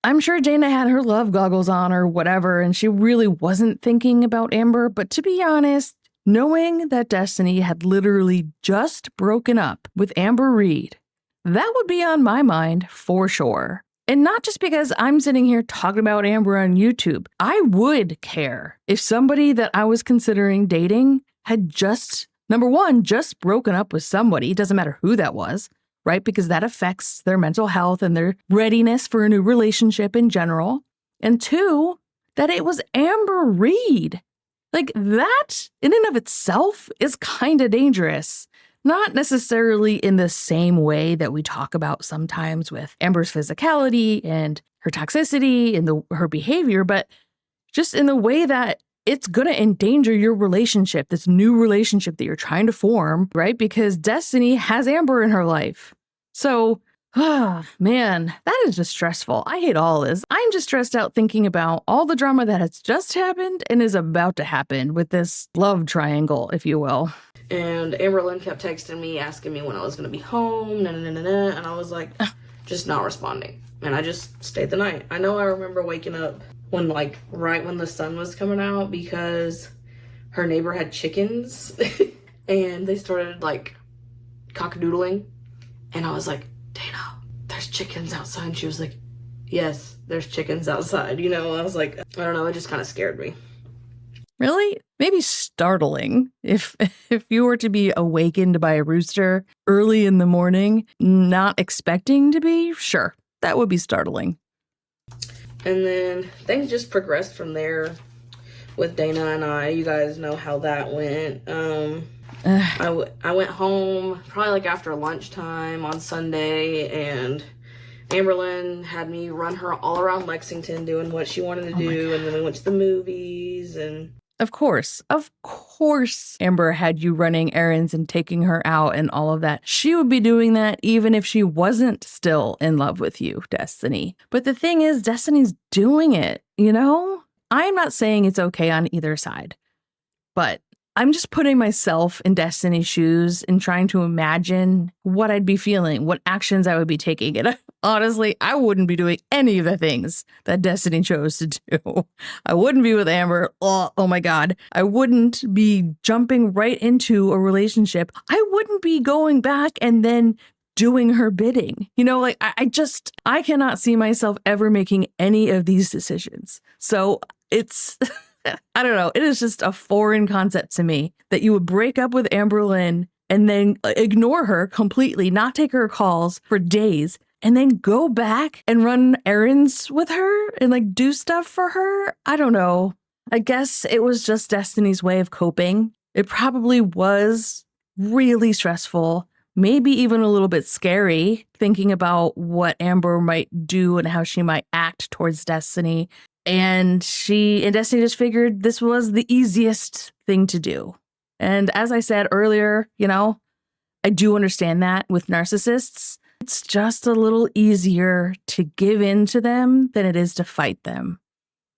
[SPEAKER 6] I'm sure Dana had her love goggles on or whatever, and she really wasn't thinking about Amber. But to be honest, knowing that Destiny had literally just broken up with Amber Reid, that would be on my mind for sure. And not just because I'm sitting here talking about Amber on YouTube. I would care if somebody that I was considering dating had just, number one, just broken up with somebody. It doesn't matter who that was, right? Because that affects their mental health and their readiness for a new relationship in general. And two, that it was Amber Reid. Like that in and of itself is kind of dangerous. Not necessarily in the same way that we talk about sometimes with Amber's physicality and her toxicity and her behavior, but just in the way that it's going to endanger your relationship, this new relationship that you're trying to form, right? Because Destiny has Amber in her life. So, man, that is just stressful. I hate all this. I'm just stressed out thinking about all the drama that has just happened and is about to happen with this love triangle, if you will.
[SPEAKER 5] And Amberlynn kept texting me, asking me when I was going to be home, and I was like, just not responding. And I just stayed the night. I know I remember waking up when, right when the sun was coming out because her neighbor had chickens and they started, cockadoodling. And I was like, Dana, there's chickens outside. And she was like, yes, there's chickens outside. I was like, I don't know, it just kind of scared me.
[SPEAKER 6] Really? Maybe startling if you were to be awakened by a rooster early in the morning, not expecting to be, sure, that would be startling.
[SPEAKER 5] And then things just progressed from there with Dana and I. You guys know how that went. I went home probably after lunchtime on Sunday, and Amberlynn had me run her all around Lexington doing what she wanted to do, and then we went to the movies and...
[SPEAKER 6] Of course, Amber had you running errands and taking her out and all of that. She would be doing that even if she wasn't still in love with you, Destiny. But the thing is, Destiny's doing it, I'm not saying it's okay on either side, but I'm just putting myself in Destiny's shoes and trying to imagine what I'd be feeling, what actions I would be taking. And honestly, I wouldn't be doing any of the things that Destiny chose to do. I wouldn't be with Amber. Oh my God. I wouldn't be jumping right into a relationship. I wouldn't be going back and then doing her bidding. I cannot see myself ever making any of these decisions. So it's... I don't know. It is just a foreign concept to me that you would break up with Amberlynn and then ignore her completely, not take her calls for days, and then go back and run errands with her and do stuff for her. I don't know. I guess it was just Destiny's way of coping. It probably was really stressful, maybe even a little bit scary, thinking about what Amber might do and how she might act towards Destiny. And Destiny just figured this was the easiest thing to do. And as I said earlier, I do understand that with narcissists. It's just a little easier to give in to them than it is to fight them,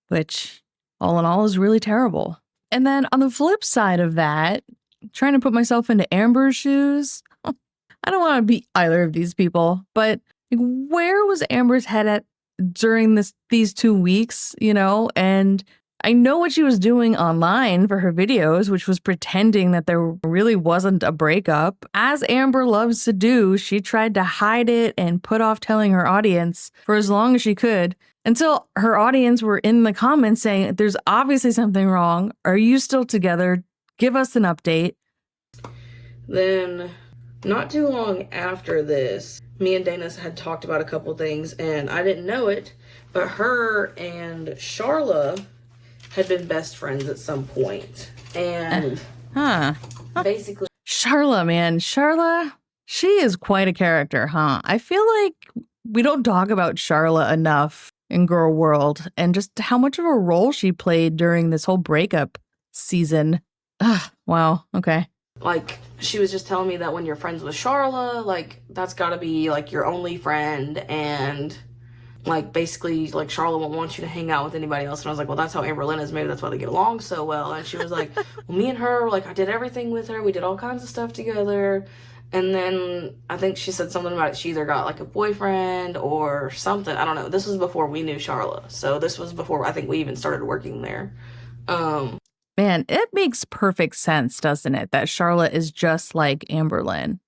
[SPEAKER 6] which all in all is really terrible. And then on the flip side of that, trying to put myself into Amber's shoes, I don't want to be either of these people, but where was Amber's head at during these 2 weeks, and I know what she was doing online for her videos, which was pretending that there really wasn't a breakup. As Amber loves to do, she tried to hide it and put off telling her audience for as long as she could, until her audience were in the comments saying, there's obviously something wrong. Are you still together? Give us an update.
[SPEAKER 5] Then, not too long after this, me and Dana had talked about a couple things, and I didn't know it, But her and Sharla had been best friends at some point. And basically...
[SPEAKER 6] Sharla, man. Sharla, she is quite a character, huh? I feel like we don't talk about Sharla enough in Girl World and just how much of a role she played during this whole breakup season. Wow. Okay.
[SPEAKER 5] Like, she was just telling me that when you're friends with Sharla, like, that's gotta be, like, your only friend, and, like, basically, like, Sharla won't want you to hang out with anybody else. And I was like, well, that's how Amberlynn is. Maybe that's why they get along so well. And she was like, well, me and her, like, I did everything with her. We did all kinds of stuff together. And then I think she said something about it. She either got, like, a boyfriend or something. I don't know. This was before we knew Sharla. So this was before I think we even started working there.
[SPEAKER 6] Man, it makes perfect sense, doesn't it, that Sharla is just like Amberlynn?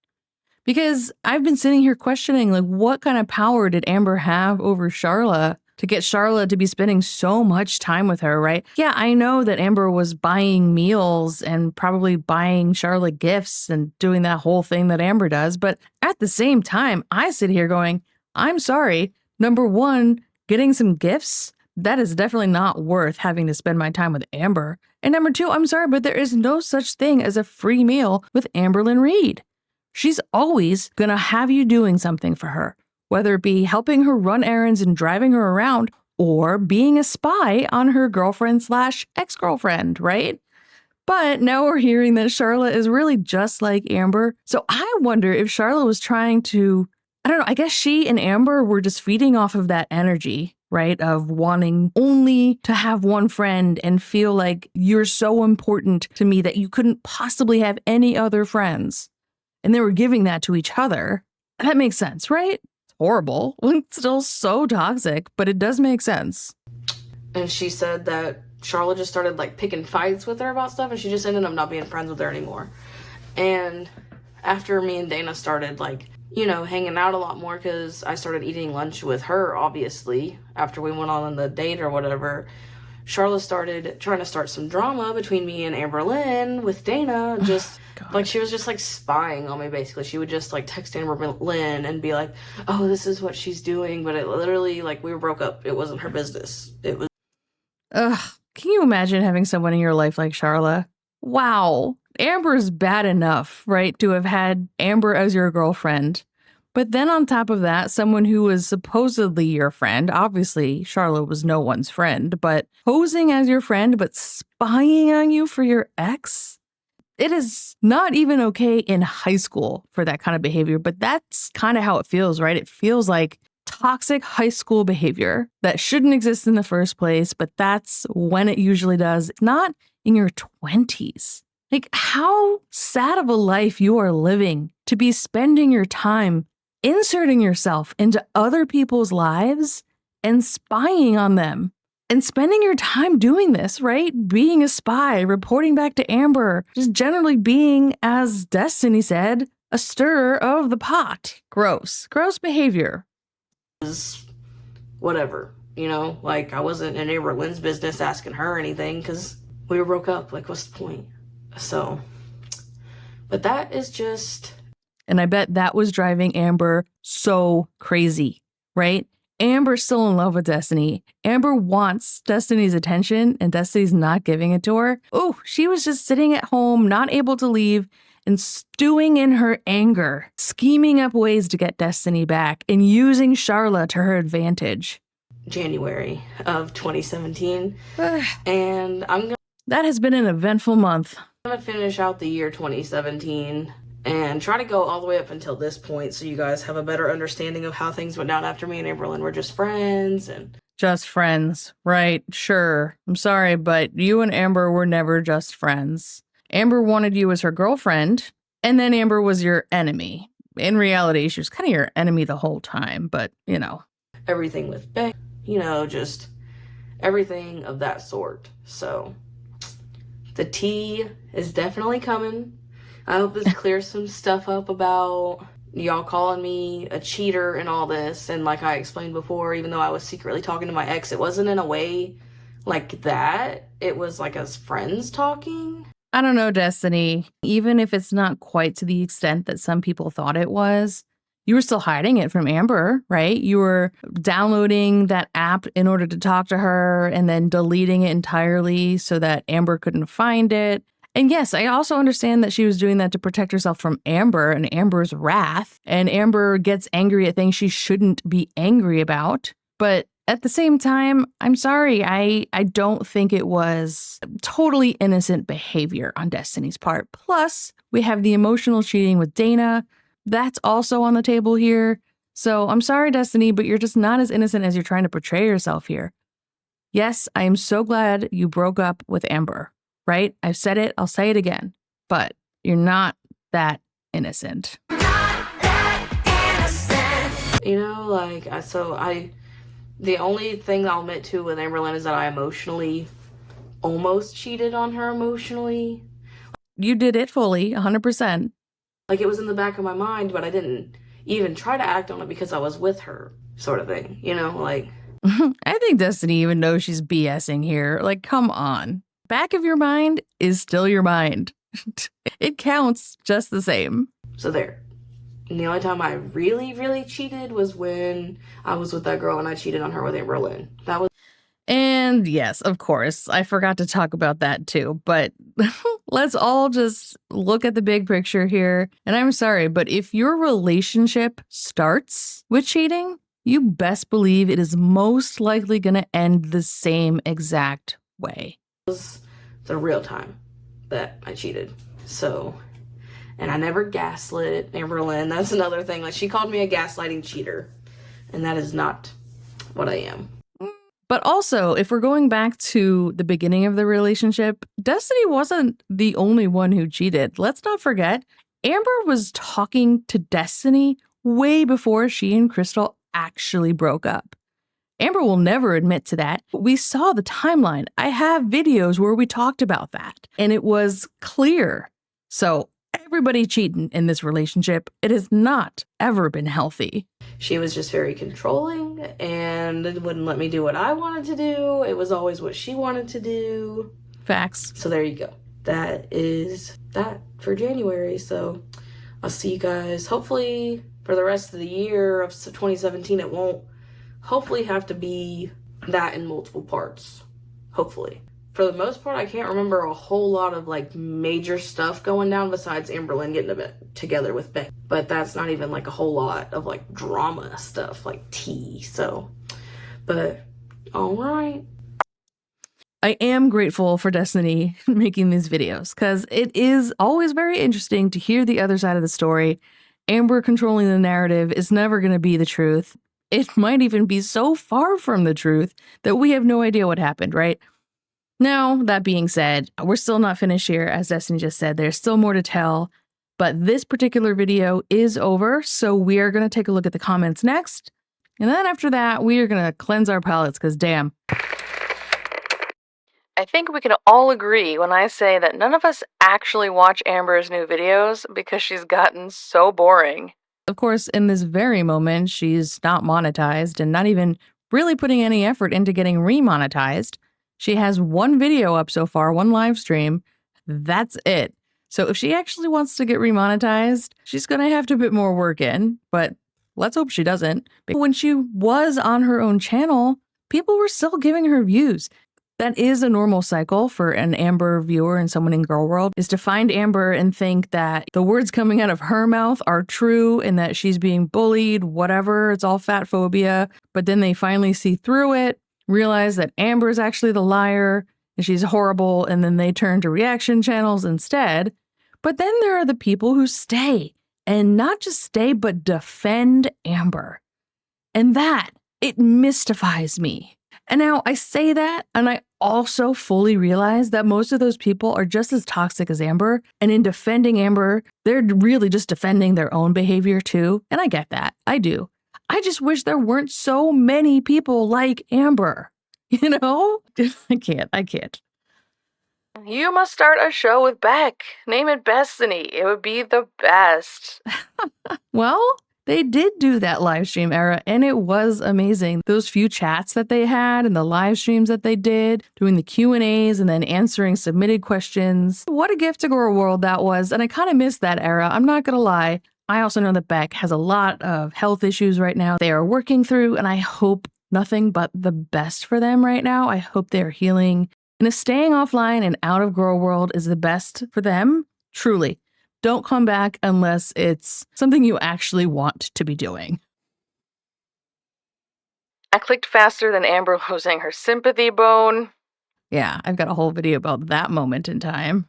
[SPEAKER 6] Because I've been sitting here questioning, like, what kind of power did Amber have over Sharla to get Sharla to be spending so much time with her, right? Yeah, I know that Amber was buying meals and probably buying Sharla gifts and doing that whole thing that Amber does. But at the same time, I sit here going, I'm sorry, number one, getting some gifts, that is definitely not worth having to spend my time with Amber. And number two, I'm sorry, but there is no such thing as a free meal with Amberlynn Reid. She's always going to have you doing something for her, whether it be helping her run errands and driving her around or being a spy on her girlfriend/ex-girlfriend, right? But now we're hearing that Sharla is really just like Amber. So I wonder if Sharla was trying to, I don't know, I guess she and Amber were just feeding off of that energy, right? Of wanting only to have one friend and feel like you're so important to me that you couldn't possibly have any other friends. And they were giving that to each other. That makes sense, right? It's horrible. It's still so toxic, but it does make sense.
[SPEAKER 5] And she said that Sharla just started, like, picking fights with her about stuff, and she just ended up not being friends with her anymore. And after me and Dana started, like, you know, hanging out a lot more, because I started eating lunch with her, obviously, after we went on the date or whatever, Sharla started trying to start some drama between me and Amberlynn with Dana. Just, like, she was just, like, spying on me, basically. She would just, like, text Amberlynn and be like, oh, this is what she's doing, but it literally, like, we broke up. It wasn't her business. It was...
[SPEAKER 6] Ugh, can you imagine having someone in your life like Sharla? Wow. Amber's bad enough, right, to have had Amber as your girlfriend. But then on top of that, someone who was supposedly your friend, obviously Sharla was no one's friend, but posing as your friend, but spying on you for your ex? It is not even okay in high school for that kind of behavior, but that's kind of how it feels, right? It feels like toxic high school behavior that shouldn't exist in the first place, but that's when it usually does. It's not in your 20s. Like, how sad of a life you are living to be spending your time inserting yourself into other people's lives and spying on them and spending your time doing this, right? Being a spy, reporting back to Amber, just generally being, as Destiny said, a stirrer of the pot. Gross behavior.
[SPEAKER 5] Whatever, you know, like, I wasn't in Amberlynn's business asking her anything because we were broke up. Like, what's the point? So, but that is just...
[SPEAKER 6] And I bet that was driving Amber so crazy, right? Amber's still in love with Destiny. Amber wants Destiny's attention and Destiny's not giving it to her. Oh, she was just sitting at home, not able to leave and stewing in her anger, scheming up ways to get Destiny back and using Sharla to her advantage.
[SPEAKER 5] January of 2017. And
[SPEAKER 6] that has been an eventful month.
[SPEAKER 5] I'm gonna finish out the year 2017 and try to go all the way up until this point so you guys have a better understanding of how things went down after me and Amberlynn were just friends.
[SPEAKER 6] Just friends, right? Sure. I'm sorry, but you and Amber were never just friends. Amber wanted you as her girlfriend, and then Amber was your enemy. In reality, she was kind of your enemy the whole time, but, you know.
[SPEAKER 5] Everything with Beck, you know, just everything of that sort. So, the tea is definitely coming. I hope this clears some stuff up about y'all calling me a cheater and all this. And like I explained before, even though I was secretly talking to my ex, it wasn't in a way like that. It was like as friends talking.
[SPEAKER 6] I don't know, Destiny. Even if it's not quite to the extent that some people thought it was, You were still hiding it from Amber, right? You were downloading that app in order to talk to her and then deleting it entirely so that Amber couldn't find it. And yes, I also understand that she was doing that to protect herself from Amber and Amber's wrath. And Amber gets angry at things she shouldn't be angry about. But at the same time, I'm sorry, I don't think it was totally innocent behavior on Destiny's part. Plus, we have the emotional cheating with Dana. That's also on the table here. So I'm sorry, Destiny, but you're just not as innocent as you're trying to portray yourself here. Yes, I am so glad you broke up with Amber, right? I've said it, I'll say it again, but you're not that innocent.
[SPEAKER 5] You know, like, the only thing I'll admit to with Amberlynn is that I emotionally almost cheated on her emotionally.
[SPEAKER 6] You did it fully, 100%.
[SPEAKER 5] Like, it was in the back of my mind, but I didn't even try to act on it because I was with her, sort of thing. You know, like...
[SPEAKER 6] I think Destiny even knows she's BSing here. Like, come on. Back of your mind is still your mind. It counts just the same.
[SPEAKER 5] So there. And the only time I really, really cheated was when I was with that girl and I cheated on her with Amberlynn. That was...
[SPEAKER 6] And yes, of course, I forgot to talk about that too, but let's all just look at the big picture here. And I'm sorry, but if your relationship starts with cheating, you best believe it is most likely going to end the same exact way.
[SPEAKER 5] It was the real time that I cheated. So, and I never gaslit Amberlynn. That's another thing. Like, she called me a gaslighting cheater, and that is not what I am.
[SPEAKER 6] But also, if we're going back to the beginning of the relationship, Destiny wasn't the only one who cheated. Let's not forget, Amber was talking to Destiny way before she and Crystal actually broke up. Amber will never admit to that. We saw the timeline. I have videos where we talked about that, and it was clear. So everybody cheating in this relationship. It has not ever been healthy.
[SPEAKER 5] She was just very controlling and wouldn't let me do what I wanted to do. It was always what she wanted to do.
[SPEAKER 6] Facts.
[SPEAKER 5] So there you go. That is that for January. So I'll see you guys hopefully for the rest of the year of 2017. It won't hopefully have to be that in multiple parts. Hopefully. For the most part, I can't remember a whole lot of like major stuff going down besides Amberlynn getting a bit together with Beck. But that's not even like a whole lot of like drama stuff, like tea. So, but all right.
[SPEAKER 6] I am grateful for Destiny making these videos because it is always very interesting to hear the other side of the story. Amber controlling the narrative is never going to be the truth. It might even be so far from the truth that we have no idea what happened, right? Now, that being said, we're still not finished here. As Destiny just said, there's still more to tell. But this particular video is over, so we are going to take a look at the comments next. And then after that, we are going to cleanse our palates, because damn. I think we can all agree when I say that none of us actually watch Amber's new videos because she's gotten so boring. Of course, in this very moment, she's not monetized and not even really putting any effort into getting remonetized. She has one video up so far, one live stream. That's it. So if she actually wants to get remonetized, she's going to have to put more work in, but let's hope she doesn't. But when she was on her own channel, people were still giving her views. That is a normal cycle for an Amber viewer and someone in Girl World, is to find Amber and think that the words coming out of her mouth are true and that she's being bullied, whatever, it's all fat phobia. But then they finally see through it, realize that Amber is actually the liar and she's horrible, and then they turn to reaction channels instead. But then there are the people who stay, and not just stay, but defend Amber. And that, it mystifies me. And now I say that, and I also fully realize that most of those people are just as toxic as Amber, and in defending Amber, they're really just defending their own behavior too. And I get that, I do. I just wish there weren't so many people like Amber. You know? I can't. You must start a show with Beck. Name it Destiny. It would be the best. Well, they did do that live stream era, and it was amazing. Those few chats that they had and the live streams that they did, doing the Q&As and then answering submitted questions. What a gift to Girl World that was, and I kind of missed that era. I'm not going to lie. I also know that Beck has a lot of health issues right now they are working through, and I hope nothing but the best for them right now. I hope they're healing. And if staying offline and out of girl world is the best for them, truly, don't come back unless it's something you actually want to be doing. I clicked faster than Amber losing her sympathy bone. Yeah, I've got a whole video about that moment in time.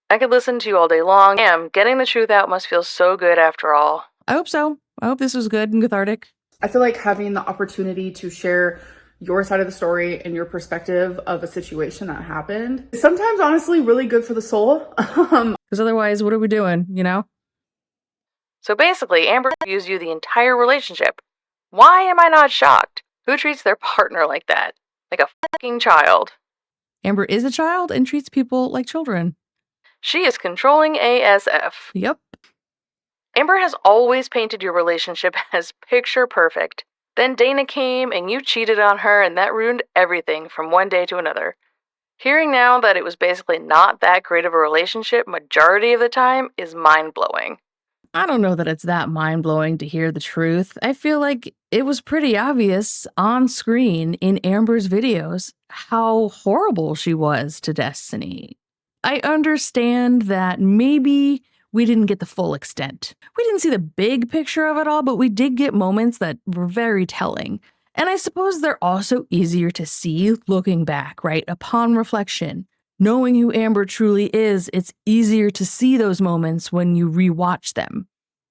[SPEAKER 6] I could listen to you all day long. Damn, getting the truth out must feel so good after all. I hope so. I hope this was good and cathartic.
[SPEAKER 7] I feel like having the opportunity to share your side of the story and your perspective of a situation that happened is sometimes honestly really good for the soul.
[SPEAKER 6] Because otherwise, what are we doing, you know? So basically, Amber used you the entire relationship. Why am I not shocked? Who treats their partner like that? Like a fucking child. Amber is a child and treats people like children. She is controlling ASF. Yep. Amber has always painted your relationship as picture perfect. Then Dana came and you cheated on her, and that ruined everything from one day to another. Hearing now that it was basically not that great of a relationship majority of the time is mind-blowing. I don't know that it's that mind-blowing to hear the truth. I feel like it was pretty obvious on screen in Amber's videos how horrible she was to Destiny. I understand that maybe we didn't get the full extent. We didn't see the big picture of it all, but we did get moments that were very telling. And I suppose they're also easier to see looking back, right? Upon reflection. Knowing who Amber truly is, it's easier to see those moments when you rewatch them.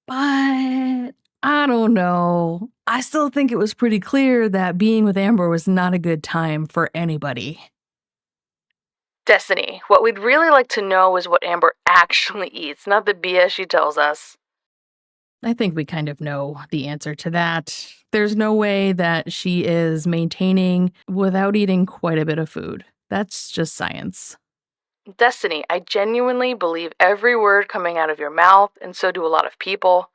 [SPEAKER 6] But I don't know. I still think it was pretty clear that being with Amber was not a good time for anybody. Destiny, what we'd really like to know is what Amber actually eats, not the BS she tells us. I think we kind of know the answer to that. There's no way that she is maintaining without eating quite a bit of food. That's just science. Destiny, I genuinely believe every word coming out of your mouth, and so do a lot of people.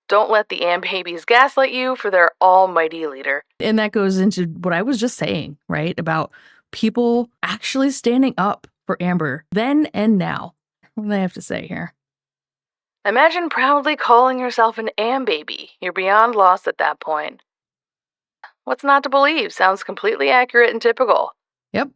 [SPEAKER 6] Don't let the Am babies gaslight you for their almighty leader. And that goes into what I was just saying, right? About people actually standing up for Amber then and now. What do I have to say here? Imagine proudly calling yourself an Am baby. You're beyond lost at that point. What's not to believe? Sounds completely accurate and typical. Yep.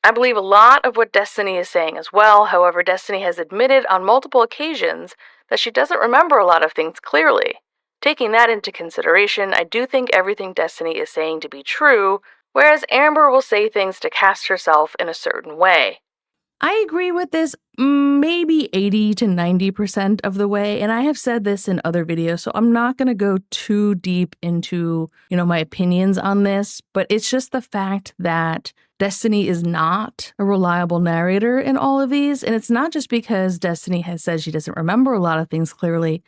[SPEAKER 6] I believe a lot of what Destiny is saying as well. However, Destiny has admitted on multiple occasions that she doesn't remember a lot of things clearly. Taking that into consideration, I do think everything Destiny is saying to be true, whereas Amber will say things to cast herself in a certain way. I agree with this maybe 80 to 90% of the way, and I have said this in other videos, so I'm not going to go too deep into, my opinions on this, but it's just the fact that Destiny is not a reliable narrator in all of these, and it's not just because Destiny has said she doesn't remember a lot of things clearly.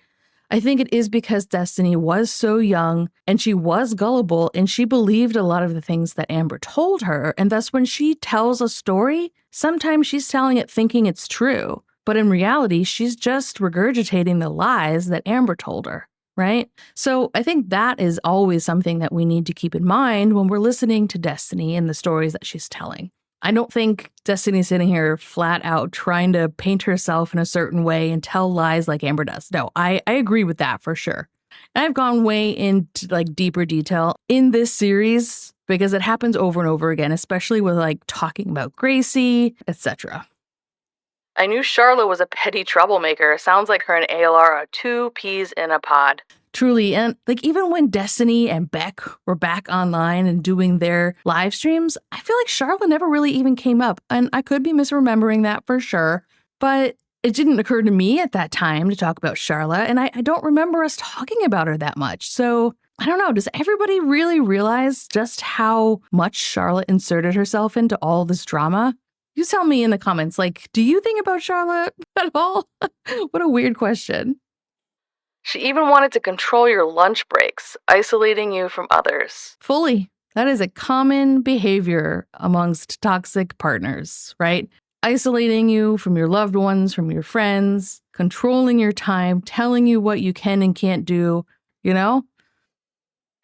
[SPEAKER 6] I think it is because Destiny was so young and she was gullible and she believed a lot of the things that Amber told her. And thus, when she tells a story, sometimes she's telling it thinking it's true. But in reality, she's just regurgitating the lies that Amber told her, right? So I think that is always something that we need to keep in mind when we're listening to Destiny and the stories that she's telling. I don't think Destiny's sitting here flat out trying to paint herself in a certain way and tell lies like Amber does. No, I agree with that for sure. And I've gone way into deeper detail in this series because it happens over and over again, especially with talking about Gracie, etc. I knew Sharla was a petty troublemaker. Sounds like her and ALR are two peas in a pod. Truly, and even when Destiny and Beck were back online and doing their live streams, I feel like Sharla never really even came up, and I could be misremembering that for sure, but it didn't occur to me at that time to talk about Sharla, and I don't remember us talking about her that much, so I don't know, does everybody really realize just how much Sharla inserted herself into all this drama? You tell me in the comments, do you think about Sharla at all? What a weird question. She even wanted to control your lunch breaks, isolating you from others. Fully. That is a common behavior amongst toxic partners, right? Isolating you from your loved ones, from your friends, controlling your time, telling you what you can and can't do,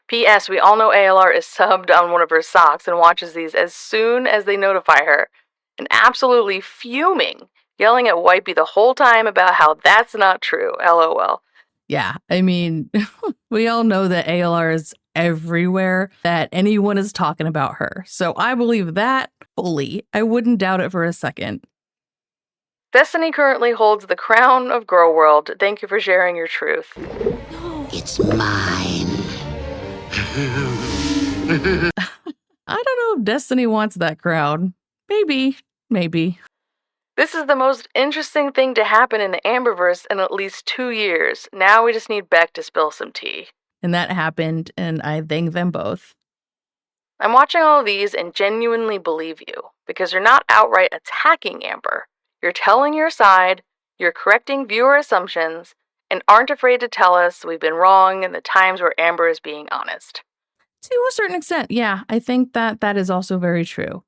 [SPEAKER 6] P.S. We all know ALR is subbed on one of her socks and watches these as soon as they notify her. And absolutely fuming yelling at Wipey the whole time about how that's not true, lol. Yeah, I mean, we all know that ALR is everywhere, that anyone is talking about her. So I believe that fully. I wouldn't doubt it for a second. Destiny currently holds the crown of Girl World. Thank you for sharing your truth.
[SPEAKER 9] It's mine.
[SPEAKER 6] I don't know if Destiny wants that crown. Maybe. This is the most interesting thing to happen in the Amberverse in at least 2 years. Now we just need Beck to spill some tea. And that happened, and I thank them both. I'm watching all of these and genuinely believe you, because you're not outright attacking Amber. You're telling your side, you're correcting viewer assumptions, and aren't afraid to tell us we've been wrong in the times where Amber is being honest. To a certain extent, yeah, I think that is also very true.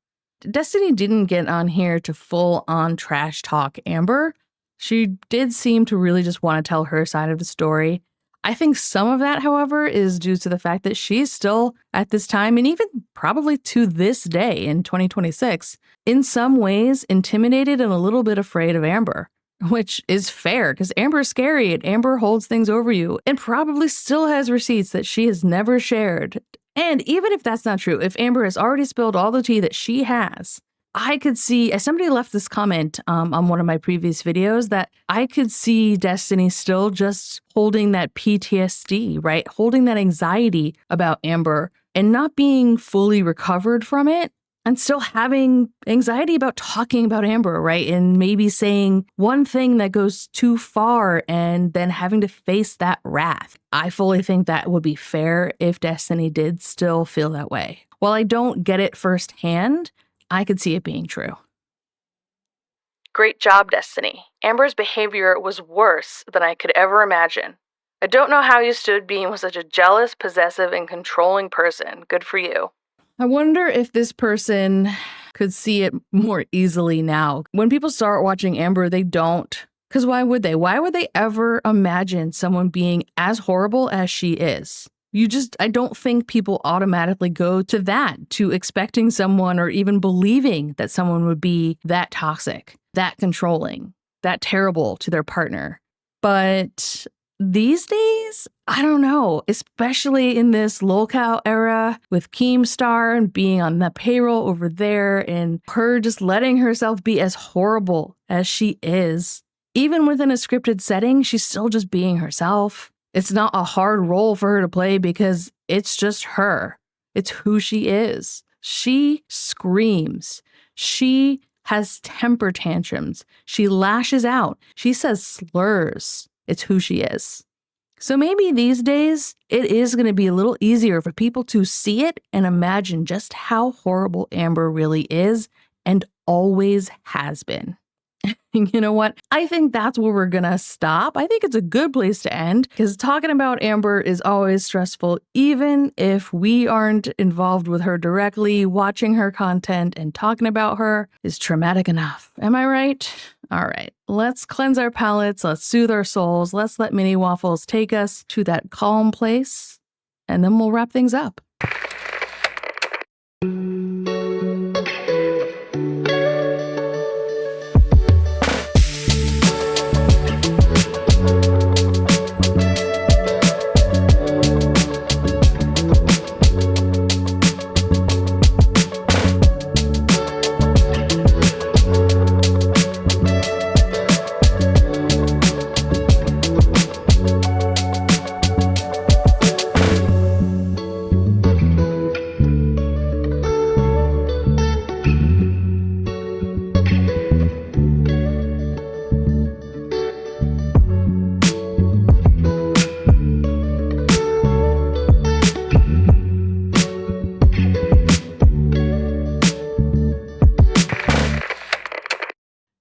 [SPEAKER 6] Destiny didn't get on here to full-on trash talk Amber. She did seem to really just want to tell her side of the story. I think some of that, however, is due to the fact that she's still, at this time, and even probably to this day in 2026, in some ways intimidated and a little bit afraid of Amber. Which is fair, because Amber's scary and Amber holds things over you and probably still has receipts that she has never shared. And even if that's not true, if Amber has already spilled all the tea that she has, I could see, as somebody left this comment on one of my previous videos, that I could see Destiny still just holding that PTSD, right? Holding that anxiety about Amber and not being fully recovered from it. And still having anxiety about talking about Amber, right? And maybe saying one thing that goes too far and then having to face that wrath. I fully think that would be fair if Destiny did still feel that way. While I don't get it firsthand, I could see it being true. Great job, Destiny. Amber's behavior was worse than I could ever imagine. I don't know how you stood being with such a jealous, possessive, and controlling person. Good for you. I wonder if this person could see it more easily now. When people start watching Amber, they don't. Because why would they? Why would they ever imagine someone being as horrible as she is? I don't think people automatically go to that, to expecting someone or even believing that someone would be that toxic, that controlling, that terrible to their partner. But these days, I don't know, especially in this lolcow era with Keemstar and being on the payroll over there and her just letting herself be as horrible as she is. Even within a scripted setting, she's still just being herself. It's not a hard role for her to play because it's just her. It's who she is. She screams. She has temper tantrums. She lashes out. She says slurs. It's who she is. So maybe these days, it is going to be a little easier for people to see it and imagine just how horrible Amber really is and always has been. You know what? I think that's where we're going to stop. I think it's a good place to end because talking about Amber is always stressful, even if we aren't involved with her directly. Watching her content and talking about her is traumatic enough. Am I right? All right, let's cleanse our palates. Let's soothe our souls. Let's let Mini Waffles take us to that calm place, and then we'll wrap things up.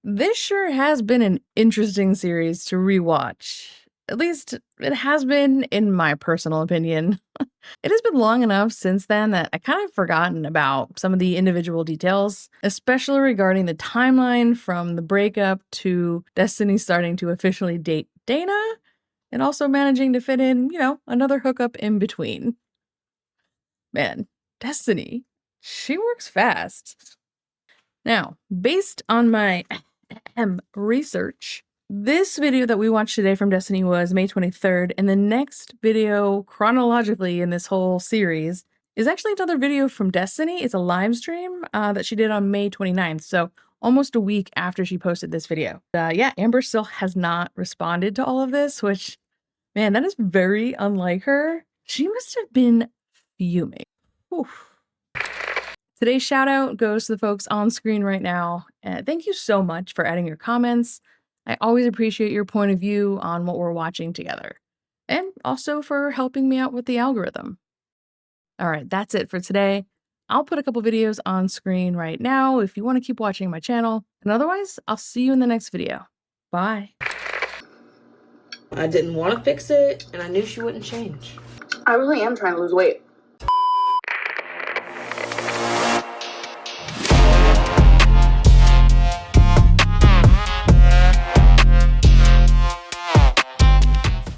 [SPEAKER 6] This sure has been an interesting series to rewatch. At least it has been, in my personal opinion. It has been long enough since then that I kind of forgotten about some of the individual details, especially regarding the timeline from the breakup to Destiny starting to officially date Dana, and also managing to fit in, another hookup in between. Man, Destiny, she works fast. Now, based on my research. This video that we watched today from Destiny was May 23rd, and the next video chronologically in this whole series is actually another video from Destiny. It's a live stream that she did on May 29th, so almost a week after she posted this video. Yeah, Amber still has not responded to all of this, which, man, that is very unlike her. She must have been fuming. Oof. Today's shout out goes to the folks on screen right now. Thank you so much for adding your comments. I always appreciate your point of view on what we're watching together. And also for helping me out with the algorithm. All right, that's it for today. I'll put a couple videos on screen right now if you want to keep watching my channel. And otherwise, I'll see you in the next video. Bye.
[SPEAKER 5] I didn't want to fix it, and I knew she wouldn't change.
[SPEAKER 7] I really am trying to lose weight.